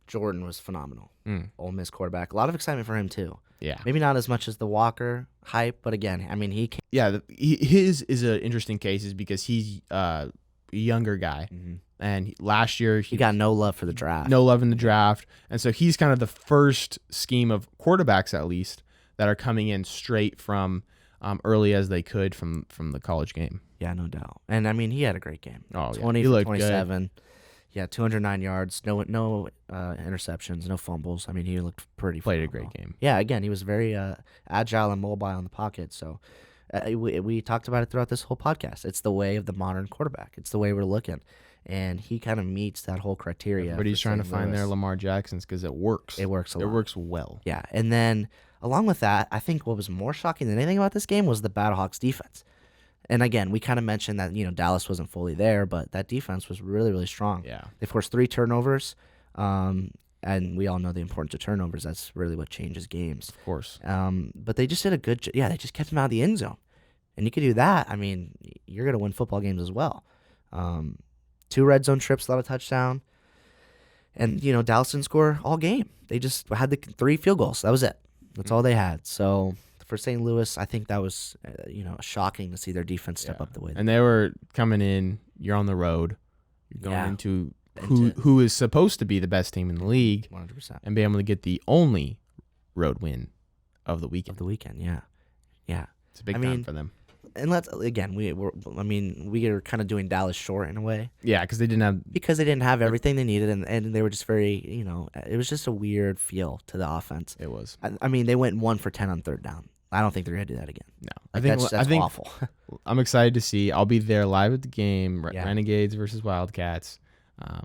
Jordan was phenomenal. Ole Miss quarterback. A lot of excitement for him, too. Yeah. Maybe not as much as the Walker hype, but again, I mean, he came. Yeah, his is an interesting case is because he's a younger guy. Mm-hmm. And last year, He got no love for the draft. No love in the draft. And so he's kind of the first scheme of quarterbacks, at least, that are coming in straight from early as they could from the college game. Yeah, no doubt. And I mean, he had a great game. Oh, yeah. 20 He for looked 27. Good. Yeah, 209 yards, no interceptions, no fumbles. I mean, he looked pretty. Played phenomenal. a great game. Yeah, again, he was very agile and mobile in the pocket. So we talked about it throughout this whole podcast. It's the way of the modern quarterback. It's the way we're looking. And he kind of meets that whole criteria. Everybody's trying to find their Lamar Jacksons because it works. It works a lot. It works well. Yeah, and then along with that, I think what was more shocking than anything about this game was the Battlehawks defense. And again, we kind of mentioned that Dallas wasn't fully there, but that defense was really, really strong. Yeah, they forced 3 turnovers, and we all know the importance of turnovers. That's really what changes games. Of course. But they just did a good job. Yeah, they just kept him out of the end zone, and you could do that. I mean, you're gonna win football games as well. 2 red zone trips, a lot of touchdown, and Dallas didn't score all game. They just had the 3 field goals. That was it. That's all they had. So for St. Louis, I think that was shocking to see their defense step up the way. And they were coming in. You're on the road. You're going into who is supposed to be the best team in the league, 100%, and be able to get the only road win of the weekend. Yeah. It's a big time for them. And we are kind of doing Dallas short in a way. Yeah, because they didn't have everything they needed, and they were just very, it was just a weird feel to the offense. It was. I mean, they went 1 for 10 on third down. I don't think they're gonna do that again. No, I think that's awful. I'm excited to see. I'll be there live at the game. Renegades versus Wildcats.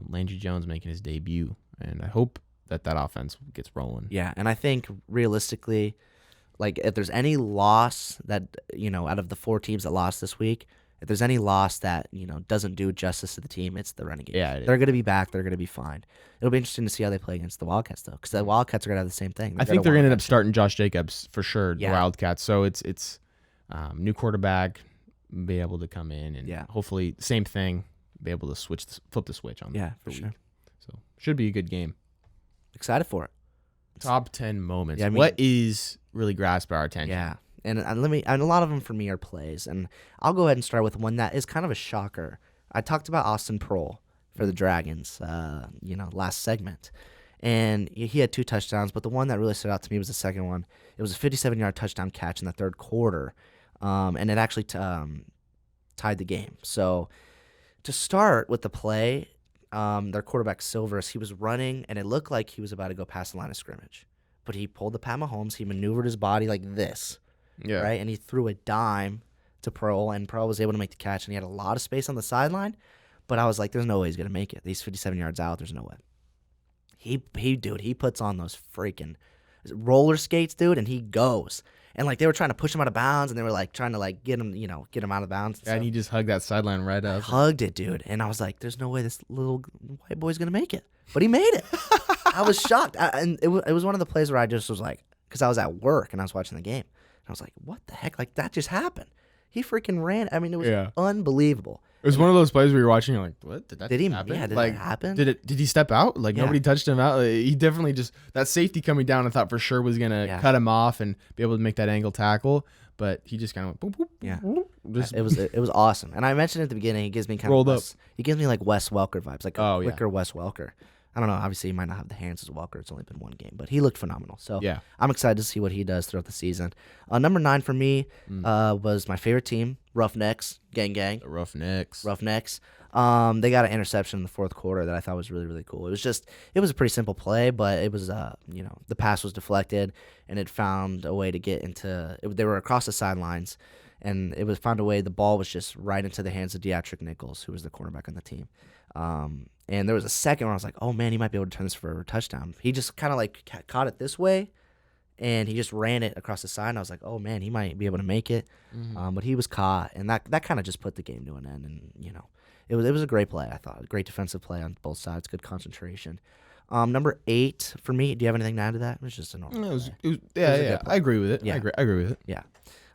Landry Jones making his debut, and I hope that offense gets rolling. Yeah, and I think realistically, like if there's any loss that out of the 4 teams that lost this week, if there's any loss that doesn't do justice to the team, it's the Renegades. Yeah, they're going to be back. They're going to be fine. It'll be interesting to see how they play against the Wildcats though, because the Wildcats are going to have the same thing. I think they're going to end up starting Josh Jacobs for sure. The Wildcats. So it's new quarterback, be able to come in and hopefully same thing, be able to flip the switch on. Yeah, for sure. So should be a good game. Excited for it. Top 10 moments. Yeah, what is really grasped our attention? Yeah. And a lot of them for me are plays, and I'll go ahead and start with one that is kind of a shocker. I talked about Austin Proehl for the Dragons, last segment, and he had 2 touchdowns, but the one that really stood out to me was the second one. It was a 57-yard touchdown catch in the third quarter, and it actually tied the game. So to start with the play, their quarterback Silvers, he was running, and it looked like he was about to go past the line of scrimmage, but he pulled the Pat Mahomes. He maneuvered his body like this. Yeah. Right, and he threw a dime to Proehl, and Proehl was able to make the catch, and he had a lot of space on the sideline. But I was like, "There's no way he's gonna make it. He's 57 yards out. There's no way." He puts on those freaking roller skates, dude, and he goes. And like they were trying to push him out of bounds, and they were like trying to like get him out of bounds. And he just hugged that sideline right up. Hugged it, dude, and I was like, "There's no way this little white boy's gonna make it," but he made it. I was shocked, and it was one of the plays where I just was like, because I was at work and I was watching the game. I was like, what the heck? Like, that just happened. He freaking ran. I mean, it was unbelievable. It was one of those plays where you're watching, you're like, what? Did that happen? Yeah, did that happen? Did he step out? Like, nobody touched him out? He definitely just, that safety coming down, I thought for sure was going to cut him off and be able to make that angle tackle. But he just kind of went, boop, boop, yeah. Boop, It was awesome. And I mentioned at the beginning, he gives me kind rolled of up. He gives me like Wes Welker vibes, like a quicker yeah. Wes Welker. I don't know. Obviously, he might not have the hands as Welker. It's only been 1 game, but he looked phenomenal. So yeah. I'm excited to see what he does throughout the season. Number 9 for me was my favorite team, Roughnecks, gang. The Roughnecks. They got an interception in the 4th quarter that I thought was really, really cool. It was a pretty simple play, but it was, the pass was deflected, and it found a way to get into. They were across the sidelines, and it was found a way. The ball was just right into the hands of Deatrick Nichols, who was the cornerback on the team. And there was a second where I was like, oh man, he might be able to turn this for a touchdown. He just kind of like caught it this way, and he just ran it across the side. And I was like, oh man, he might be able to make it, but he was caught, and that kind of just put the game to an end. And it was a great play. I thought a great defensive play on both sides, good concentration. Number 8 for me. Do you have anything to add to that? It was just a normal. Yeah. I agree with it. Yeah. I agree with it. Yeah.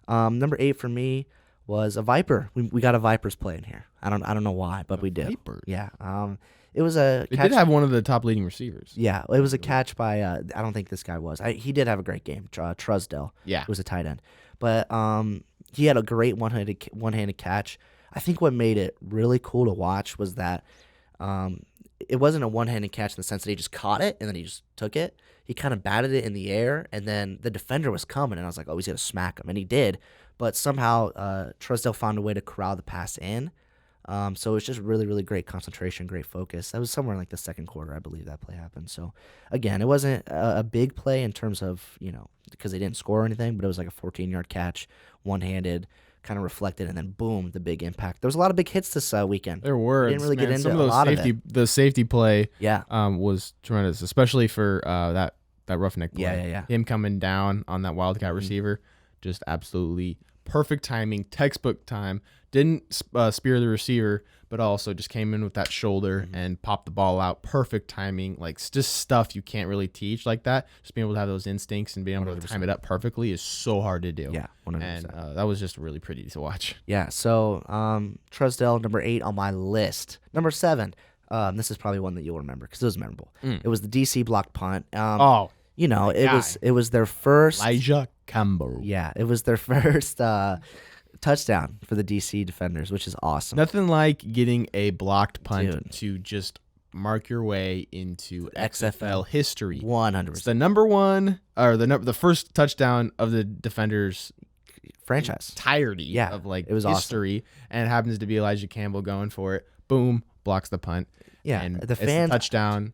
Number 8 for me was a Viper. We got a Vipers play in here. I don't know why, but we did. Viper. Yeah. It was a. It did have one of the top leading receivers. Yeah, it was a catch by. I don't think this guy was. He did have a great game. Trusdell. Yeah, was a tight end, but he had a great one-handed catch. I think what made it really cool to watch was that it wasn't a one-handed catch in the sense that he just caught it and then he just took it. He kind of batted it in the air, and then the defender was coming, and I was like, oh, he's going to smack him. And he did, but somehow Trusdell found a way to corral the pass in. So it was just really, really great concentration, great focus. That was somewhere in like the second quarter, I believe that play happened. So, again, it wasn't a big play in terms of, because they didn't score or anything, but it was like a 14-yard catch, one-handed, kind of reflected, and then boom, the big impact. There was a lot of big hits this weekend. There were. We didn't really get into some of a those lot safety, of it. The safety play Yeah. Was tremendous, especially for that roughneck play. Yeah. Him coming down on that Wildcat receiver, just absolutely perfect timing, textbook time. Didn't spear the receiver, but also just came in with that shoulder and popped the ball out. Perfect timing, like just stuff you can't really teach like that. Just being able to have those instincts and being able 100%. to time it up perfectly is so hard to do. Yeah, 100%. And that was just really pretty to watch. Yeah, so Trusdell, number 8 on my list. Number 7, this is probably one that you'll remember because it was memorable. It was the DC blocked punt. It was their first. Elijah Campbell. Yeah, it was their first touchdown for the DC defenders, which is awesome. Nothing like getting a blocked punt to just mark your way into XFL history. 100%. It's the number one, or the first touchdown of the defenders' franchise entirety of it was history, awesome. and it happens to be Elijah Campbell going for it. Boom, blocks the punt. Yeah, and the fans touchdown.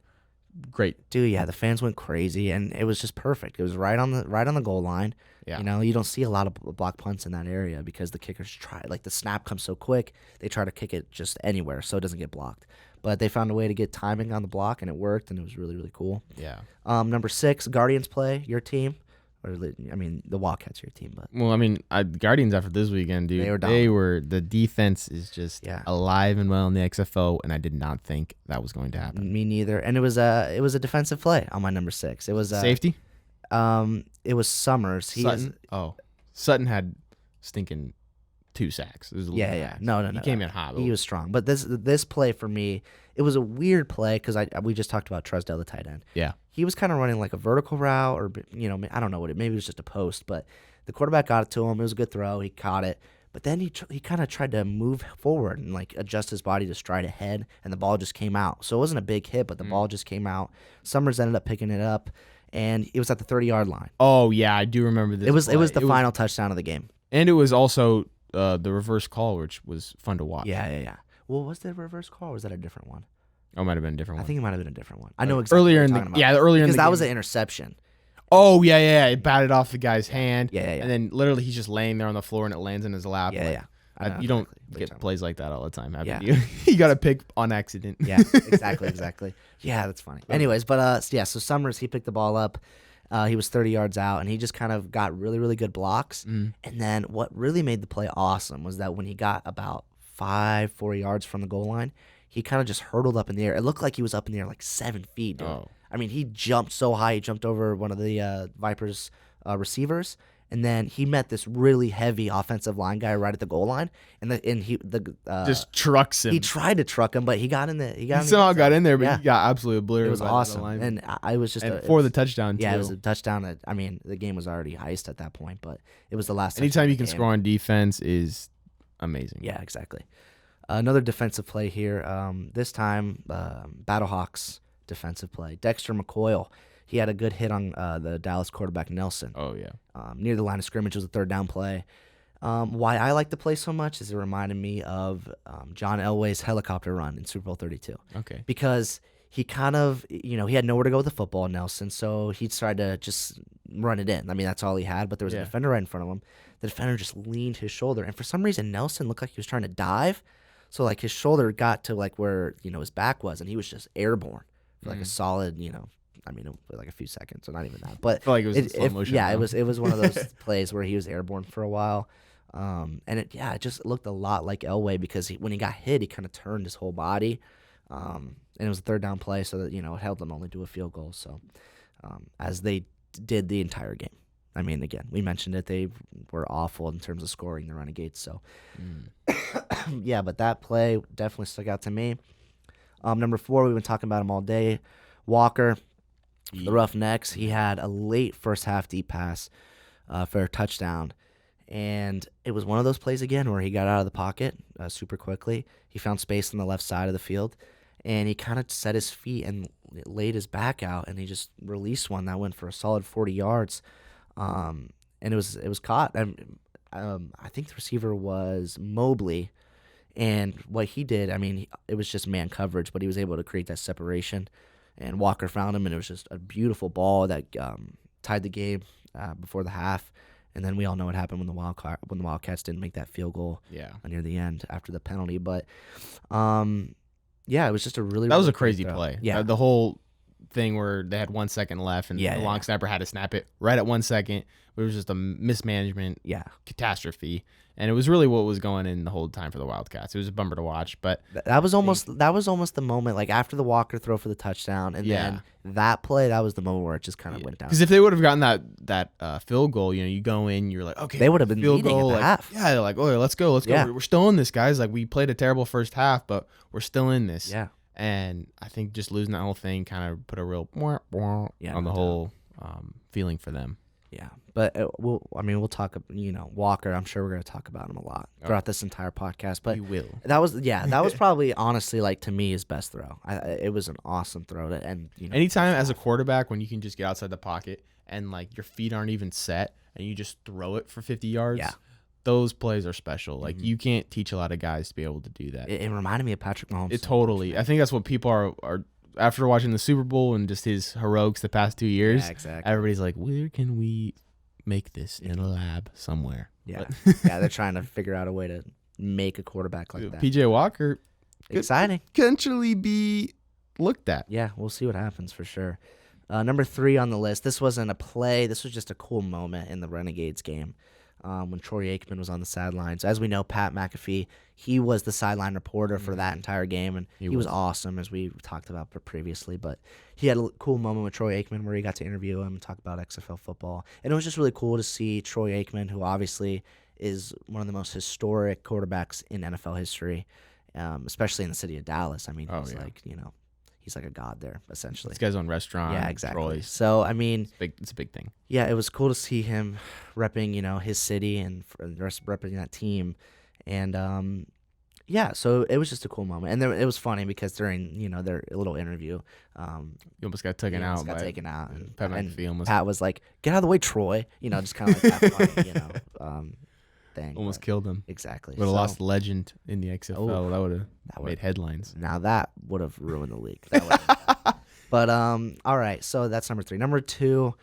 Great, dude. Yeah, the fans went crazy, and it was just perfect. It was right on the goal line. Yeah. You don't see a lot of block punts in that area because the kickers try, like the snap comes so quick, they try to kick it just anywhere so it doesn't get blocked. But they found a way to get timing on the block, and it worked, and it was really, really cool. Yeah. Number 6, Guardians play, your team. The Wildcats are your team, but Guardians after this weekend, dude. The defense is just alive and well in the XFL, and I did not think that was going to happen. Me neither. And it was a defensive play on my number 6. It was safety. It was Summers. Sutton. Sutton had stinking 2 sacks. It was No. He came in hot. He was strong. But this play for me, it was a weird play because we just talked about Trusdell, the tight end. Yeah. He was kind of running like a vertical route, or I don't know maybe it was just a post, but the quarterback got it to him. It was a good throw. He caught it, but then he kind of tried to move forward and like adjust his body to stride ahead, and the ball just came out. So it wasn't a big hit, but the ball just came out. Summers ended up picking it up, and it was at the 30-yard line. Oh yeah, I do remember this. It was the final touchdown of the game, and it was also the reverse call, which was fun to watch. Yeah. Well, was there a reverse call, or was that a different one? Oh, it might have been a different one. I think it might have been a different one. I know exactly earlier what in you're the talking about. earlier because in the that game. was an interception. Oh yeah. It batted off the guy's hand. Yeah. And then literally he's just laying there on the floor and it lands in his lap. Yeah. You don't get plays like that all the time, have Yeah. you? You got to pick on accident. Yeah, exactly. Yeah, that's funny. Anyways, but so Summers, he picked the ball up. He was 30 yards out, and he just kind of got really, really good blocks. And then what really made the play awesome was that when he got about 4 yards from the goal line, he kind of just hurtled up in the air. It looked like he was up in the air like 7 feet, dude. Oh. I mean, he jumped so high. He jumped over one of the Vipers receivers, and then he met this really heavy offensive line guy right at the goal line, he just trucks him. He tried to truck him, but he got in the. He somehow got in there, but he got absolutely obliterated. It was awesome, and I was just for the touchdown. Yeah, too. it was a touchdown. The game was already iced at that point, but it was the last. Anytime you can score on defense is amazing. Yeah, exactly. Another defensive play here. This time, Battlehawks defensive play. Dexter McCoyle. He had a good hit on the Dallas quarterback Nelson. Oh yeah. Near the line of scrimmage was a 3rd down play. Why I like the play so much is it reminded me of John Elway's helicopter run in Super Bowl 32. Okay. Because he kind of, he had nowhere to go with the football, Nelson, so he tried to just run it in. I mean, that's all he had, but there was a defender right in front of him. The defender just leaned his shoulder, and for some reason, Nelson looked like he was trying to dive. So, like, his shoulder got to, like, where, his back was, and he was just airborne for, like, a solid, I mean, like a few seconds, or not even that. But I feel like it was in slow motion. Yeah, though. it was one of those plays where he was airborne for a while. And it just looked a lot like Elway because when he got hit, he kind of turned his whole body. And it was a third down play, so that it held them only to a field goal. So as they did the entire game. I mean, again, we mentioned it. They were awful in terms of scoring the Renegades. So, yeah, but that play definitely stuck out to me. Number 4, we've been talking about him all day. Walker, the Roughnecks. He had a late first half deep pass for a touchdown. And it was one of those plays again where he got out of the pocket super quickly. He found space on the left side of the field. And he kind of set his feet and laid his back out. And he just released one that went for a solid 40 yards. And it was caught. I think the receiver was Mobley, and what he did, I mean, it was just man coverage, but he was able to create that separation, and Walker found him, and it was just a beautiful ball that tied the game before the half. And then we all know what happened when the Wildcats didn't make that field goal near the end after the penalty. But it was just a really that was a crazy play. Yeah, the whole thing where they had 1 second left and the long snapper had to snap it right at 1 second. It was just a mismanagement catastrophe, and it was really what was going in the whole time for the Wildcats. It was a bummer to watch, but that was almost the moment, like after the Walker throw for the touchdown, and then that play, that was the moment where it just kind of went down. Because if they would have gotten that field goal, you go in, you're like, okay, they would have been field leading goal, at the half. Yeah, they're like, oh, let's go. Yeah. We're still in this, guys. Like, we played a terrible first half, but we're still in this. Yeah. And I think just losing that whole thing kind of put a real on the whole feeling for them. Yeah, but we'll talk. Walker. I'm sure we're going to talk about him a lot throughout this entire podcast. But we will. That was probably honestly, like, to me, his best throw. It was an awesome throw to end. Anytime as a quarterback when you can just get outside the pocket and like your feet aren't even set and you just throw it for 50 yards. Yeah. Those plays are special. Like, you can't teach a lot of guys to be able to do that. It reminded me of Patrick Mahomes. It totally. I think that's what people are after watching the Super Bowl and just his heroics the past 2 years. Yeah, exactly. Everybody's like, where can we make this in a lab somewhere? Yeah. They're trying to figure out a way to make a quarterback like that. PJ Walker, exciting. Could potentially be looked at. Yeah, we'll see what happens for sure. Number 3 on the list. This wasn't a play. This was just a cool moment in the Renegades game. When Troy Aikman was on the sidelines. As we know, Pat McAfee, he was the sideline reporter for that entire game, and he was awesome, as we talked about previously. But he had a cool moment with Troy Aikman where he got to interview him and talk about XFL football. And it was just really cool to see Troy Aikman, who obviously is one of the most historic quarterbacks in NFL history, especially in the city of Dallas. I mean, he's like a god there, essentially. This guy's own restaurant. Yeah, exactly. Troy's. So, I mean, it's a big thing. Yeah, it was cool to see him repping, his city and repping that team. And, so it was just a cool moment. And it was funny because during, their little interview, you almost got taken out. And Pat Pat was like, "Get out of the way, Troy." Just kind of like that funny, thing. Almost killed him. Exactly. Would have lost legend in the XFL. That would have made headlines. Now that would have ruined the league. But all right. So that's number 3. Number 2,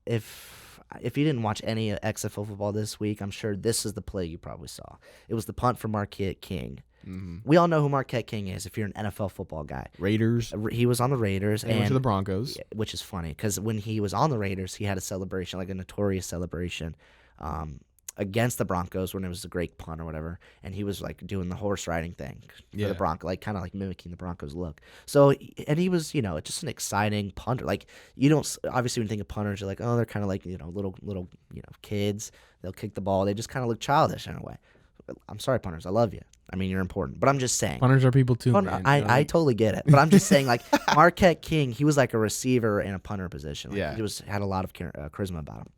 if you didn't watch any XFL football this week, I'm sure this is the play you probably saw. It was the punt for Marquette King. Mm-hmm. We all know who Marquette King is if you're an NFL football guy. Raiders. He was on the Raiders. And went to the Broncos. Which is funny because when he was on the Raiders, he had a celebration, like a notorious celebration, against the Broncos when it was a great punt or whatever, and he was like doing the horse riding thing for the Broncos, like kind of like mimicking the Broncos look. So, and he was, just an exciting punter. Like, you don't obviously when you think of punters, you're like, oh, they're kind of like little kids. They'll kick the ball. They just kind of look childish in a way. I'm sorry, punters. I love you. I mean, you're important, but I'm just saying. Punters are people too, man. I totally get it, but I'm just saying, like, Marquette King, he was like a receiver in a punter position. Like, he had a lot of charisma about him.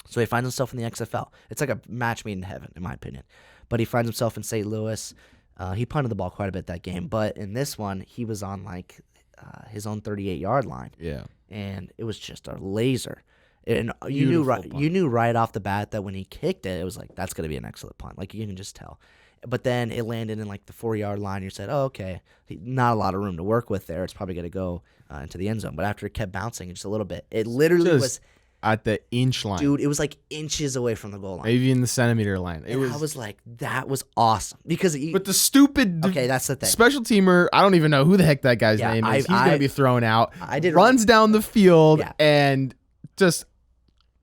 So he finds himself in the XFL. It's like a match made in heaven, in my opinion. But he finds himself in St. Louis. He punted the ball quite a bit that game. But in this one, he was on like his own 38-yard line. Yeah. And it was just a laser. And you knew right off the bat that when he kicked it, it was like, that's going to be an excellent punt. Like, you can just tell. But then it landed in like the 4-yard line. You said, oh, okay, not a lot of room to work with there. It's probably going to go into the end zone. But after it kept bouncing just a little bit, it literally was at the inch line. Dude, it was like inches away from the goal line. Maybe in the centimeter line. I was like, that was awesome. Because but the stupid that's the thing. Special teamer, I don't even know who the heck that guy's name is. He's going to be thrown out. Runs down the field and just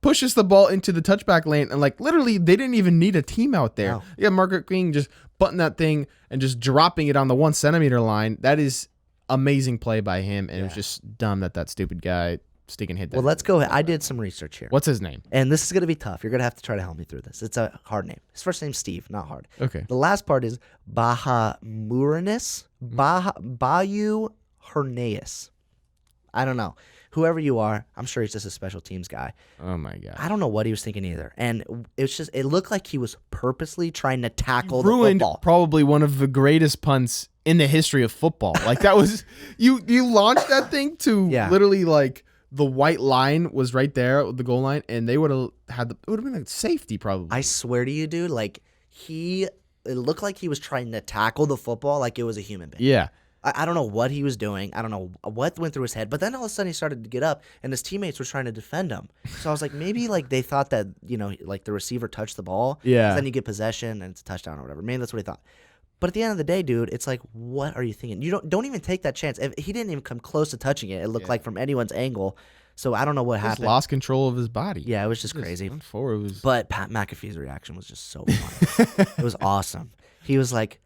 pushes the ball into the touchback lane. And like literally, they didn't even need a team out there. Yeah, Margaret King just butting that thing and just dropping it on the 1 centimeter line. That is amazing play by him. And it was just dumb that stupid guy sticking hit that. Well, let's go ahead. I did some research here. What's his name? And this is going to be tough. You're going to have to try to help me through this. It's a hard name. His first name's Steve, not hard. Okay. The last part is Bahamuranis. Bayu Hernaeus. I don't know. Whoever you are, I'm sure he's just a special teams guy. Oh, my God. I don't know what he was thinking either. And it looked like he was purposely trying to tackle the ruined football. Probably one of the greatest punts in the history of football. Like that was, you launched that thing to literally like, the white line was right there, the goal line, and they would have it would have been a safety probably. I swear to you, dude, like it looked like he was trying to tackle the football like it was a human being. Yeah. I don't know what he was doing. I don't know what went through his head. But then all of a sudden he started to get up, and his teammates were trying to defend him. So I was like, maybe like they thought that, like the receiver touched the ball. Yeah. Then you get possession, and it's a touchdown or whatever. Maybe that's what he thought. But at the end of the day, dude, it's like, what are you thinking? You don't even take that chance. If he didn't even come close to touching it. It looked like from anyone's angle. So I don't know what happened. He lost control of his body. Yeah, it was just crazy. But Pat McAfee's reaction was just so funny. It was awesome. He was like,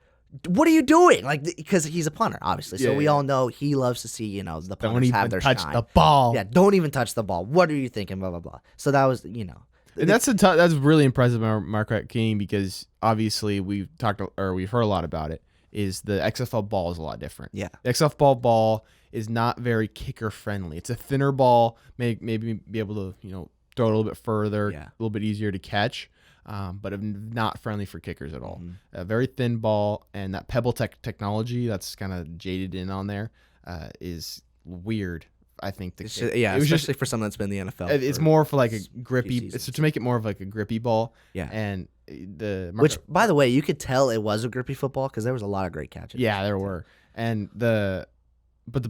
"What are you doing?" Like, because he's a punter, obviously. So we all know he loves to see, the punters have their shine. Don't even touch the ball. Yeah, don't even touch the ball. What are you thinking? Blah blah blah. So that was, And that's really impressive, Marquette King, because obviously we've heard a lot about it. Is the XFL ball is a lot different. Yeah, the XFL ball is not very kicker friendly. It's a thinner ball, maybe be able to throw it a little bit further, a little bit easier to catch, but not friendly for kickers at all. A very thin ball, and that pebble technology that's kind of jaded in on there is weird. I think especially for someone that's been in the NFL. It's more for like a grippy. It's to make it more of like a grippy ball. Yeah, and which, by the way, you could tell it was a grippy football because there was a lot of great catches. Yeah, there were. And the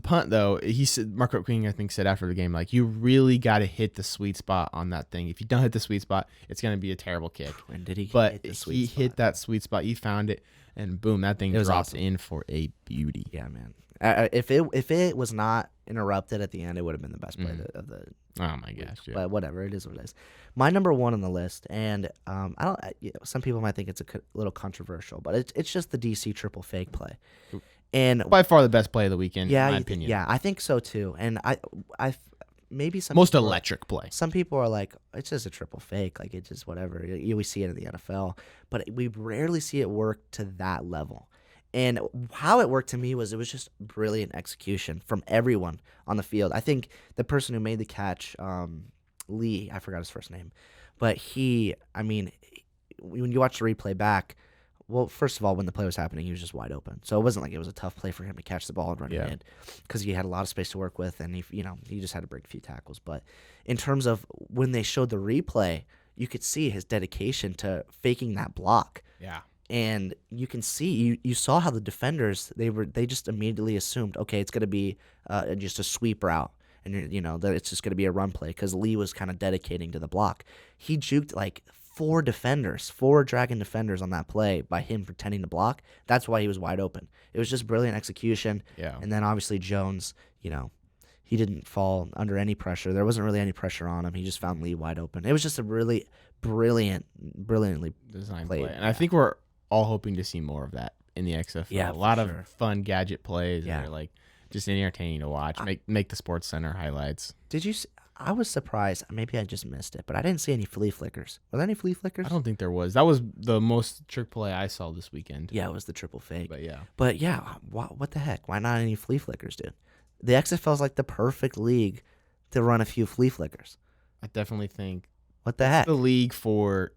punt though, he said, Marco King I think said after the game, like, you really got to hit the sweet spot on that thing. If you don't hit the sweet spot, it's gonna be a terrible kick. When did he? But he hit that sweet spot. He found it, and boom, that thing dropped in for a beauty. Yeah, man. If it was not interrupted at the end, it would have been the best play of the. Oh my gosh! Yeah. But whatever, it is what it is. My number one on the list, and I don't. Some people might think it's a little controversial, but it's just the DC triple fake play, and by far the best play of the weekend. Yeah, in my opinion. Yeah, I think so too. And I maybe some most electric play. Some people are like, it's just a triple fake, like it's just whatever. We see it in the NFL, but we rarely see it work to that level. And how it worked to me was it was just brilliant execution from everyone on the field. I think the person who made the catch, Lee, I forgot his first name, but when you watch the replay back, well, first of all, when the play was happening, he was just wide open. So it wasn't like it was a tough play for him to catch the ball and run it in, because he had a lot of space to work with, and he just had to break a few tackles. But in terms of when they showed the replay, you could see his dedication to faking that block. Yeah. And you can see, you saw how the defenders, they just immediately assumed, okay, it's going to be just a sweep route, and that it's just going to be a run play, because Lee was kind of dedicating to the block. He juked like four Dragon defenders on that play by him pretending to block. That's why he was wide open. It was just brilliant execution. Yeah. And then obviously Jones, he didn't fall under any pressure. There wasn't really any pressure on him. He just found Lee wide open. It was just a really brilliantly designed played play. And I think we're all hoping to see more of that in the XFL. Yeah, a lot of fun gadget plays. Yeah. That are like just entertaining to watch. Make the Sports Center highlights. Did you? I was surprised. Maybe I just missed it, but I didn't see any flea flickers. Were there any flea flickers? I don't think there was. That was the most trick play I saw this weekend. Yeah, it was the triple fake. But yeah, what the heck? Why not any flea flickers, dude? The XFL is like the perfect league to run a few flea flickers. I definitely think. What the heck? The league for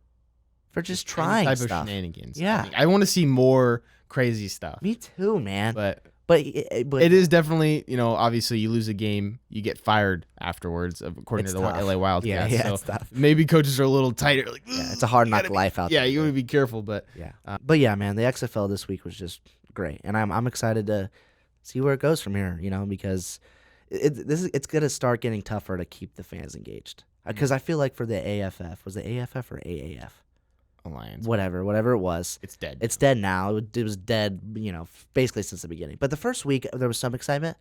just trying type stuff. of shenanigans. Yeah, I want to see more crazy stuff. Me too, man. But it is definitely, obviously you lose a game, you get fired afterwards, according to the LA Wildcats. Yeah, so it's tough. Maybe coaches are a little tighter. Like, it's a hard knock life out there. Yeah, you want to be careful, but but yeah, man, the XFL this week was just great, and I'm excited to see where it goes from here. Because it's gonna start getting tougher to keep the fans engaged because I feel like for the AFF, was it AFF or AAF? Alliance, whatever it was, it's dead. It's dead now. It was dead, basically since the beginning. But the first week there was some excitement,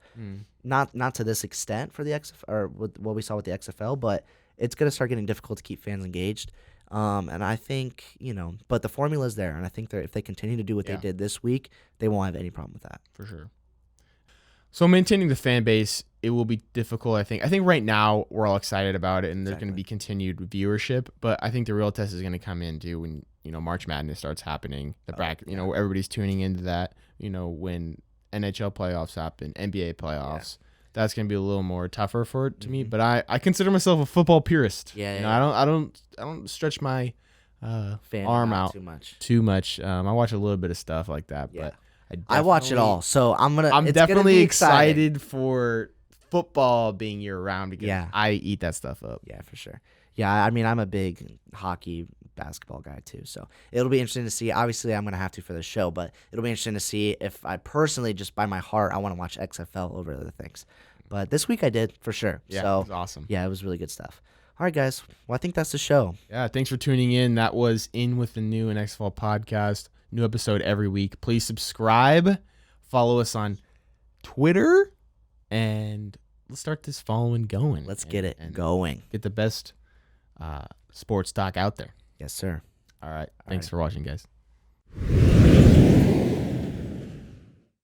not to this extent for the XFL or what we saw with the XFL, but it's gonna start getting difficult to keep fans engaged. And I think but the formula's there, and I think if they continue to do what they did this week, they won't have any problem with that for sure. So maintaining the fan base, it will be difficult. I think right now we're all excited about it, and there's going to be continued viewership. But I think the real test is going to come in too when March Madness starts happening. The bracket, everybody's tuning into that. When NHL playoffs happen, NBA playoffs, that's going to be a little more tougher for it to me. But I consider myself a football purist. I don't stretch my arm out too much. I watch a little bit of stuff like that, but. I watch it all, so I'm definitely excited for football being year round because I eat that stuff up. Yeah, for sure. Yeah, I mean, I'm a big hockey, basketball guy too, so it'll be interesting to see. Obviously, I'm gonna have to for the show, but it'll be interesting to see if I personally, just by my heart, I want to watch XFL over other things. But this week I did for sure. Yeah, so it was awesome. Yeah, it was really good stuff. All right, guys. Well, I think that's the show. Yeah, thanks for tuning in. That was In With the New and Xfl podcast. New episode every week. Please subscribe. Follow us on Twitter. And let's start this following going. Let's get it going. Get the best sports talk out there. Yes, sir. All right. Thanks for watching, guys.